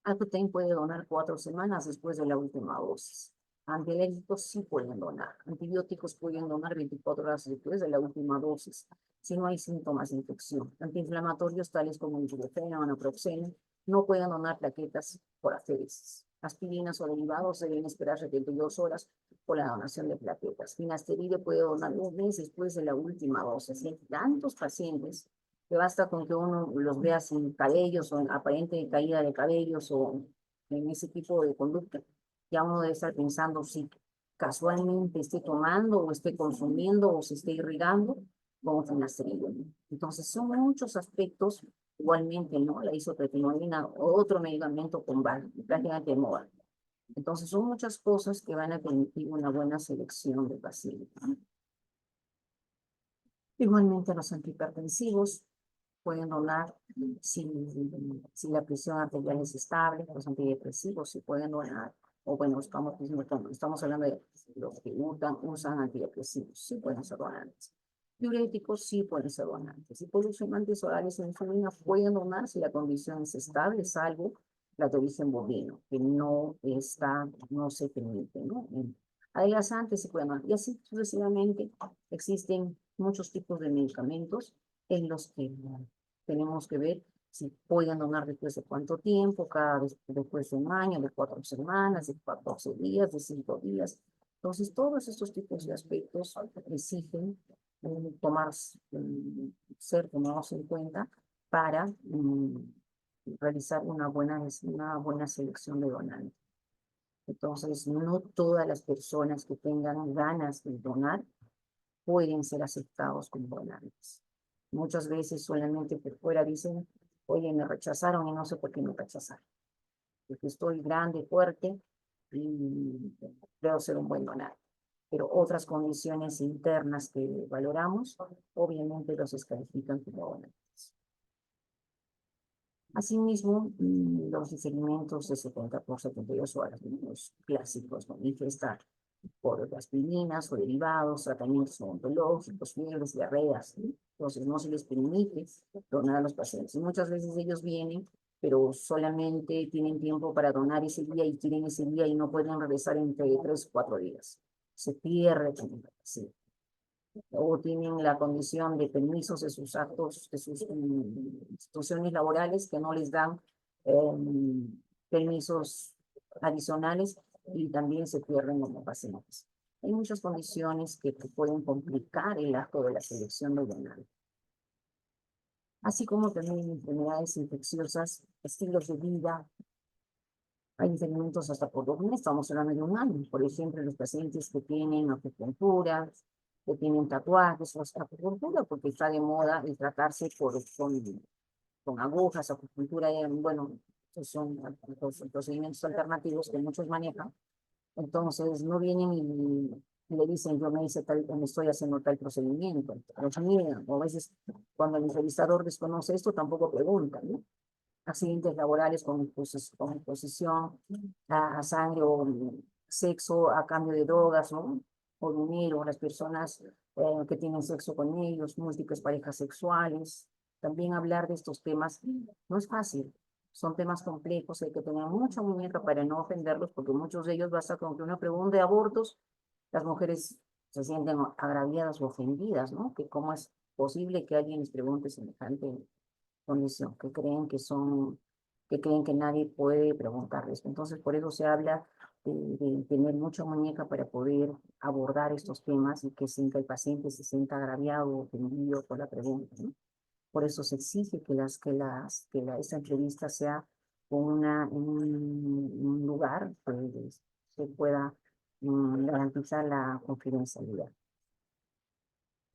Accutane puede donar 4 semanas después de la última dosis. Antialérgicos sí pueden donar. Antibióticos pueden donar 24 horas después de la última dosis, si no hay síntomas de infección. Antiinflamatorios tales como ibuprofeno o naproxeno no pueden donar plaquetas por aféresis. Aspirinas o derivados deben esperar 72 horas por la donación de plaquetas. Finasteride puede donar 1 mes después de la última dosis. Hay tantos pacientes que basta con que uno los vea sin cabellos o en aparente caída de cabellos o en ese tipo de conducta, ya uno debe estar pensando si casualmente esté tomando o esté consumiendo o se esté irrigando con finasterida. Entonces son muchos aspectos, igualmente, ¿no? La isotretinoína, otro medicamento con prácticamente de moda. Entonces son muchas cosas que van a permitir una buena selección de pacientes. Igualmente los antihipertensivos pueden donar si la presión arterial es estable, los antidepresivos sí pueden donar, o bueno, estamos hablando de los que usan antidepresivos, sí pueden ser donantes. Diuréticos sí pueden ser donantes. Hipoglucemiantes orales en insulina pueden donar si la condición es estable, salvo la de origen bovino, que no se permite, ¿no? Adelgazantes se pueden donar. Y así sucesivamente existen muchos tipos de medicamentos en los que tenemos que ver si pueden donar después de cuánto tiempo, después de 1 año, de 4 semanas, de 14 días, de 5 días. Entonces, todos estos tipos de aspectos exigen ser tomados en cuenta para realizar una buena selección de donantes. Entonces, no todas las personas que tengan ganas de donar pueden ser aceptados como donantes. Muchas veces solamente por fuera dicen, oye, me rechazaron y no sé por qué me rechazaron. porque estoy grande, fuerte y creo ser un buen donante. Pero otras condiciones internas que valoramos, obviamente los descalifican como donantes. Asimismo, los experimentos de 70 por 72 horas, ¿no? Los clásicos, ¿no? Ingesta por aspirinas o derivados, tratamientos odontológicos, fiebres, diarreas, ¿no? Entonces no se les permite donar a los pacientes. Y muchas veces ellos vienen, pero solamente tienen tiempo para donar ese día y quieren ese día y no pueden regresar entre 3 o 4 días. Se pierde tiempo, sí. O tienen la condición de permisos de sus actos, de sus instituciones laborales que no les dan permisos adicionales y también se pierden como pacientes. Hay muchas condiciones que pueden complicar el acto de la selección de donante. Así como también enfermedades infecciosas, estilos de vida. Hay incrementos hasta por 2 meses, estamos hablando de un año. Por ejemplo, los pacientes que tienen acupuntura, que tienen tatuajes, o sea, acupuntura, porque está de moda el tratarse con agujas, acupuntura, bueno, son los procedimientos alternativos que muchos manejan. Entonces, no vienen y le dicen, yo me estoy haciendo tal procedimiento. Los niegan, o a veces, cuando el entrevistador desconoce esto, tampoco pregunta, ¿no? Accidentes laborales con exposición a sangre o sexo a cambio de drogas, ¿no? O dinero, las personas que tienen sexo con ellos, múltiples parejas sexuales. También hablar de estos temas no es fácil. Son temas complejos, hay que tener mucha muñeca para no ofenderlos, porque muchos de ellos basta con que uno pregunte de abortos, las mujeres se sienten agraviadas o ofendidas, ¿no? Que cómo es posible que alguien les pregunte semejante condición, que creen que nadie puede preguntarles. Entonces, por eso se habla de tener mucha muñeca para poder abordar estos temas y que sin que el paciente se sienta agraviado o ofendido por la pregunta, ¿no? Por eso se exige esta entrevista sea en un lugar donde se pueda garantizar la confidencialidad.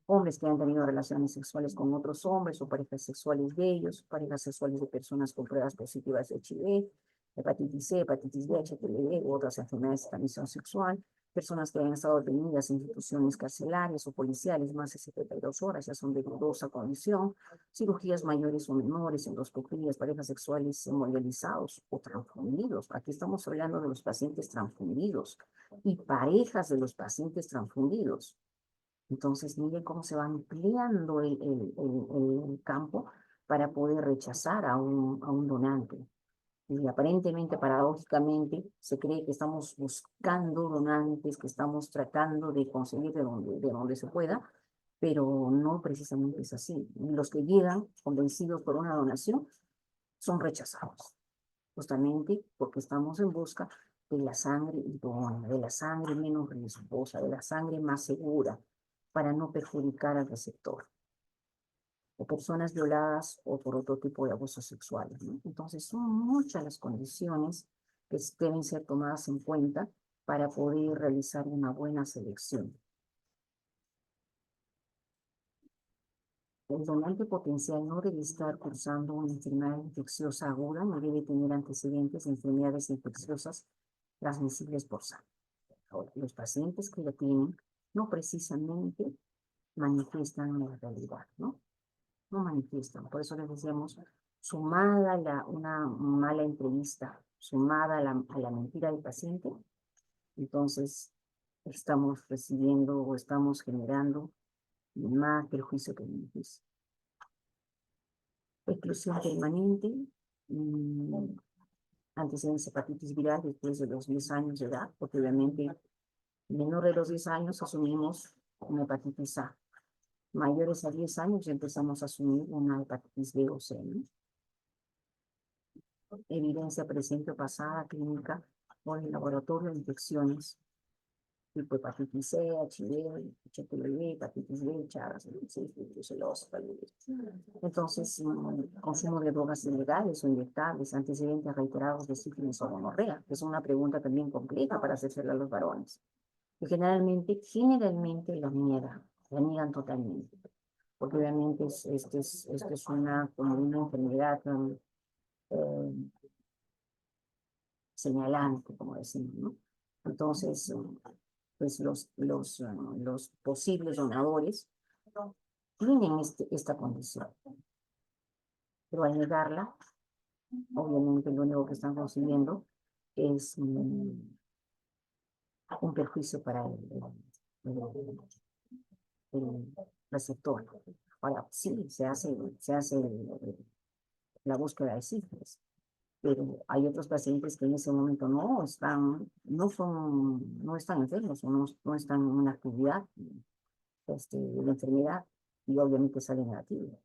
Hombres que han tenido relaciones sexuales con otros hombres o parejas sexuales de ellos, parejas sexuales de personas con pruebas positivas de HIV, hepatitis C, hepatitis B, HPV u otras enfermedades de transmisión sexual, personas que han estado detenidas en instituciones carcelarias o policiales más de 72 horas, ya son de dudosa condición, cirugías mayores o menores, endoscopías, parejas sexuales hemodializados o transfundidos. Aquí estamos hablando de los pacientes transfundidos y parejas de los pacientes transfundidos. Entonces, miren cómo se va ampliando el campo para poder rechazar a un donante. Y aparentemente, paradójicamente, se cree que estamos buscando donantes, que estamos tratando de conseguir de donde se pueda, pero no precisamente es así. Los que llegan convencidos por una donación son rechazados, justamente porque estamos en busca de la sangre idónea, de la sangre menos riesgosa, de la sangre más segura, para no perjudicar al receptor, o personas violadas o por otro tipo de abusos sexuales, ¿no? Entonces, son muchas las condiciones que deben ser tomadas en cuenta para poder realizar una buena selección. El donante potencial no debe estar cursando una enfermedad infecciosa aguda, ni debe tener antecedentes de enfermedades infecciosas transmisibles por sangre. Ahora, los pacientes que la tienen no precisamente manifiestan la realidad, ¿no? No manifiestan. Por eso les decíamos, sumada una mala entrevista, sumada a la mentira del paciente, entonces estamos recibiendo o estamos generando más perjuicio que beneficio. Exclusión permanente, antecedentes de hepatitis viral después de los 10 años de edad, porque obviamente menor de los 10 años asumimos una hepatitis A. Mayores a 10 años empezamos a asumir una hepatitis B o C, ¿no? Evidencia presente o pasada clínica por el laboratorio de infecciones tipo hepatitis C, HIV, HPV, hepatitis B, Chagas, brucelosis, entonces, consumo de drogas ilegales o inyectables, antecedentes reiterados de sífilis o gonorrea, que es una pregunta también compleja para hacerle a los varones. Y generalmente la niegan totalmente, porque obviamente esto es como una enfermedad señalante, como decimos, ¿no? Entonces, pues los posibles donadores tienen esta condición, pero al negarla, obviamente lo único que están consiguiendo es un perjuicio para el receptor. Ahora, sí, se hace la búsqueda de sífilis, pero hay otros pacientes que en ese momento no están enfermos, o no están en una actividad de la enfermedad, y obviamente sale negativo.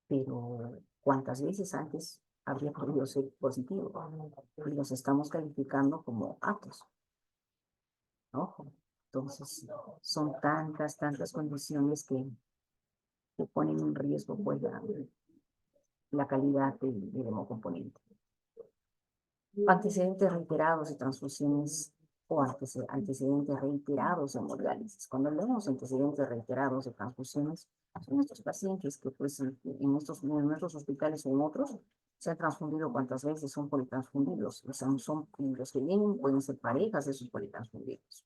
Pero ¿cuántas veces antes habría podido ser positivo? Y los estamos calificando como aptos. Ojo. Entonces, son tantas condiciones que ponen en riesgo pues, la calidad del hemocomponente. Antecedentes reiterados de transfusiones o antecedentes reiterados de hemodiálisis. Cuando hablamos de antecedentes reiterados de transfusiones, son estos pacientes que pues, en nuestros hospitales o en otros se han transfundido cuántas veces, son politransfundidos. O sea, los que vienen pueden ser parejas de esos politransfundidos,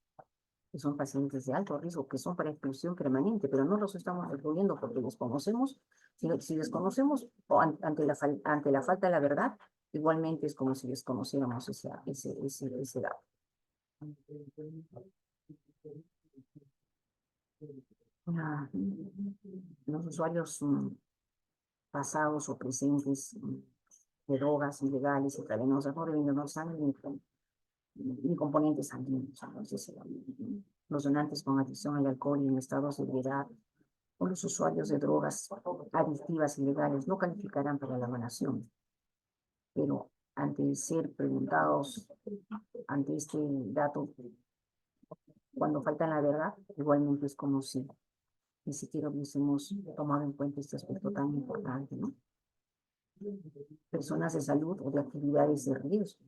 que son pacientes de alto riesgo, que son para exclusión permanente, pero no los estamos excluyendo porque desconocemos. Si desconocemos o ante la falta de la verdad, igualmente es como si desconociéramos ese dato. Los usuarios pasados o presentes de drogas ilegales y intravenosas no deben donar sangre ni componentes sanguíneos. Entonces, los donantes con adicción al alcohol y en estados de ebriedad o los usuarios de drogas adictivas ilegales no calificarán para la donación. Pero ante ser preguntados ante este dato, cuando falta la verdad, igualmente es como si ni siquiera hubiésemos tomado en cuenta este aspecto tan importante, ¿no? Personas de salud o de actividades de riesgo,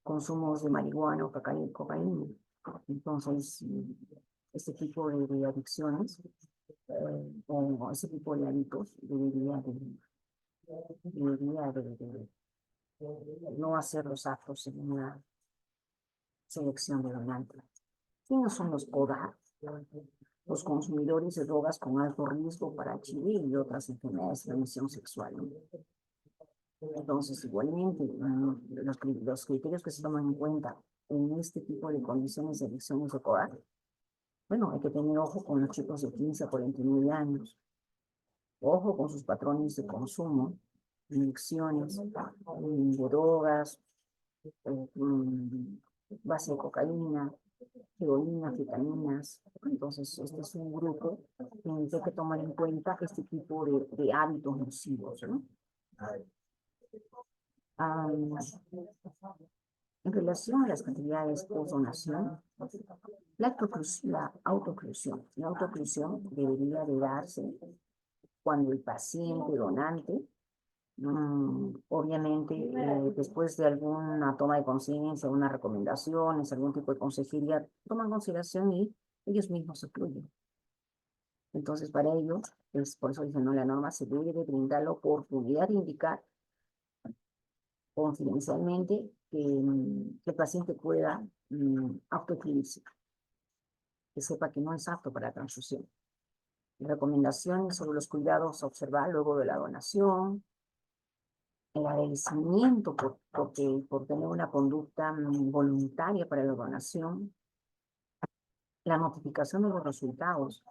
consumos de marihuana o cocaína. Entonces, este tipo de adicciones o ese tipo de hábitos debería de no hacer los actos en una selección de donantes. ¿Quiénes son los ODA? Los consumidores de drogas con alto riesgo para HIV y otras enfermedades de transmisión sexual, ¿no? Entonces, igualmente, los criterios que se toman en cuenta en este tipo de condiciones de adicciones de CODA, bueno, hay que tener ojo con los chicos de 15 a 49 años, ojo con sus patrones de consumo, adicciones, de drogas, base de cocaína, heroína, vitaminas. Entonces, este es un grupo en el que hay que tomar en cuenta este tipo de hábitos nocivos, ¿no? En relación a las cantidades por donación, la autoclusión debería de darse cuando el paciente donante, obviamente, después de alguna toma de conciencia, unas recomendaciones, algún tipo de consejería, toman consideración y ellos mismos se excluyen. Entonces, para ello, por eso dice, no, la norma se debe de brindar la oportunidad de indicar confidencialmente que el paciente pueda autoexcluirse, que sepa que no es apto para la transfusión. Recomendaciones sobre los cuidados a observar luego de la donación, el agradecimiento por tener una conducta voluntaria para la donación, la notificación de los resultados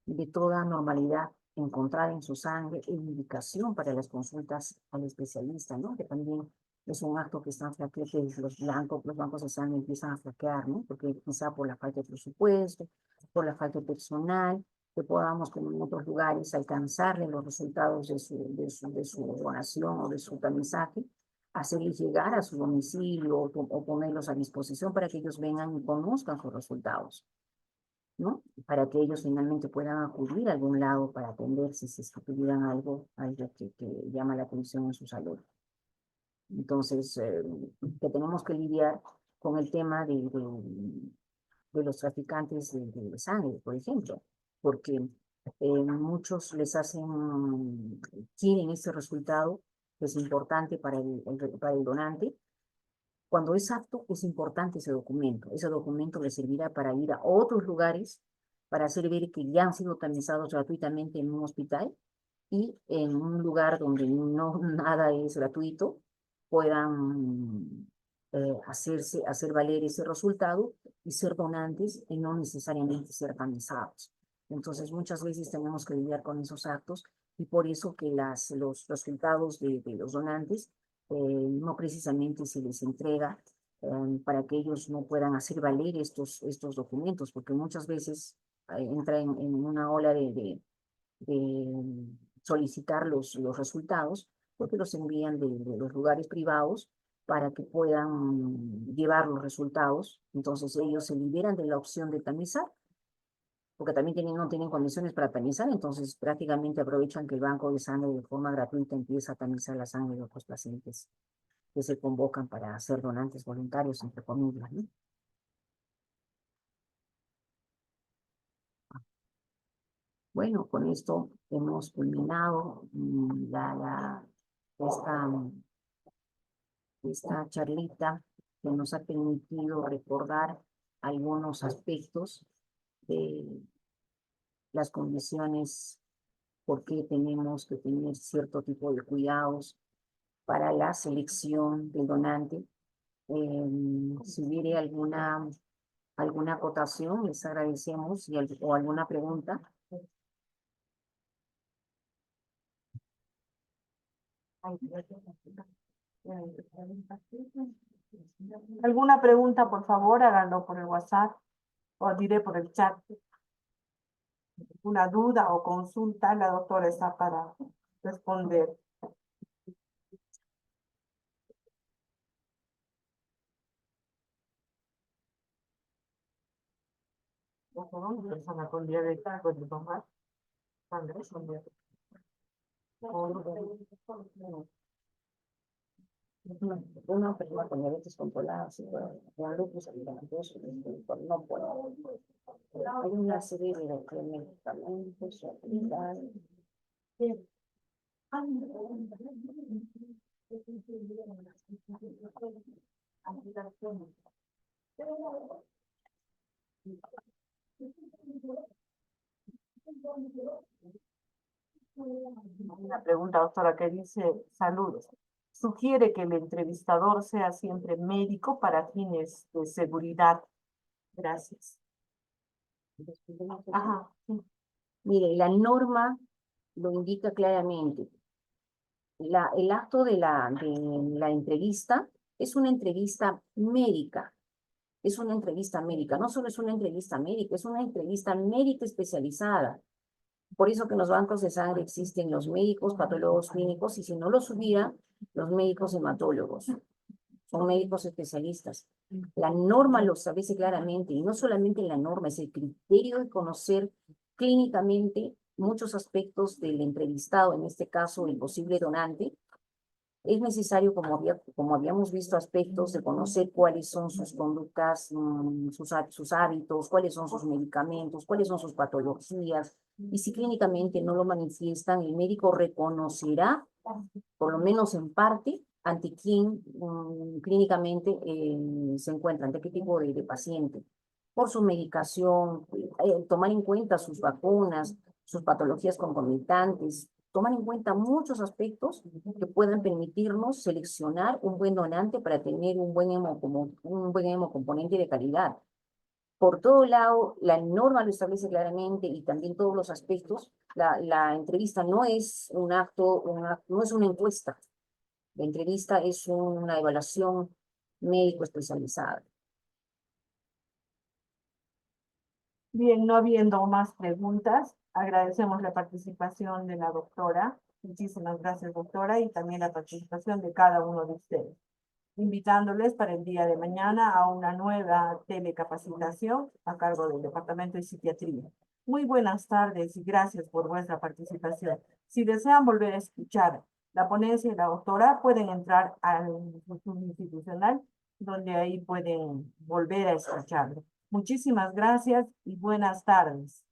de toda normalidad encontrada en su sangre e indicación para las consultas al especialista, ¿no? Que también es un acto que están flaqueando, que los bancos de sangre empiezan a flaquear, ¿no? Porque quizá por la falta de presupuesto, por la falta de personal, que podamos, como en otros lugares, alcanzarle los resultados de su donación o de su tamizaje, hacerles llegar a su domicilio o ponerlos a disposición para que ellos vengan y conozcan sus resultados, ¿no? Para que ellos finalmente puedan acudir a algún lado para atenderse si es que tuvieran algo que llama la atención en su salud. Entonces, que tenemos que lidiar con el tema de los traficantes de sangre, por ejemplo, porque muchos quieren ese resultado que es importante para el donante. Cuando es apto, es importante ese documento. Ese documento le servirá para ir a otros lugares, para hacer ver que ya han sido tamizados gratuitamente en un hospital y en un lugar donde no nada es gratuito, puedan hacer valer ese resultado y ser donantes y no necesariamente ser tamizados. Entonces, muchas veces tenemos que lidiar con esos actos y por eso que los resultados de los donantes no precisamente se les entrega para que ellos no puedan hacer valer estos documentos, porque muchas veces entra en una ola de solicitar los resultados, porque los envían de los lugares privados para que puedan llevar los resultados. Entonces ellos se liberan de la opción de tamizar, porque también no tienen condiciones para tamizar, entonces prácticamente aprovechan que el banco de sangre de forma gratuita empieza a tamizar la sangre de otros pacientes que se convocan para ser donantes voluntarios, entre comillas, ¿no? Bueno, con esto hemos culminado esta, esta charlita que nos ha permitido recordar algunos aspectos de las condiciones, por qué tenemos que tener cierto tipo de cuidados para la selección del donante. Si hubiere alguna acotación, les agradecemos o alguna pregunta. ¿Alguna pregunta, por favor? Háganlo por el WhatsApp o diré por el chat. Una duda o consulta, la doctora está para responder. Persona con diabetes puede tomar sangre con diabetes. Una persona con diabetes controlada, sí, con lupus eritematoso, no puede. Hay una serie de medicamentos, Una pregunta, doctora, que dice, saludos. Sugiere que el entrevistador sea siempre médico para fines de seguridad. Gracias. Ajá, sí. Mire, la norma lo indica claramente. El acto de la entrevista es una entrevista médica. Es una entrevista médica. No solo es una entrevista médica, es una entrevista médica especializada. Por eso que en los bancos de sangre existen los médicos, patólogos clínicos, y si no los hubiera, los médicos hematólogos. Son médicos especialistas. La norma lo establece claramente, y no solamente la norma, es el criterio de conocer clínicamente muchos aspectos del entrevistado, en este caso el posible donante. Es necesario, como habíamos visto, aspectos de conocer cuáles son sus conductas, sus hábitos, cuáles son sus medicamentos, cuáles son sus patologías. Y si clínicamente no lo manifiestan, el médico reconocerá, por lo menos en parte, ante quién clínicamente se encuentra, ante qué tipo de paciente. Por su medicación, tomar en cuenta sus vacunas, sus patologías concomitantes, tomar en cuenta muchos aspectos que puedan permitirnos seleccionar un buen donante para tener un buen hemocomponente de calidad. Por todo lado, la norma lo establece claramente y también todos los aspectos. La entrevista no es un acto, no es una encuesta. La entrevista es una evaluación médico especializada. Bien, no habiendo más preguntas, agradecemos la participación de la doctora. Muchísimas gracias, doctora, y también la participación de cada uno de ustedes. Invitándoles para el día de mañana a una nueva telecapacitación a cargo del Departamento de Psiquiatría. Muy buenas tardes y gracias por vuestra participación. Si desean volver a escuchar la ponencia de la doctora, pueden entrar al YouTube institucional, donde ahí pueden volver a escucharlo. Muchísimas gracias y buenas tardes.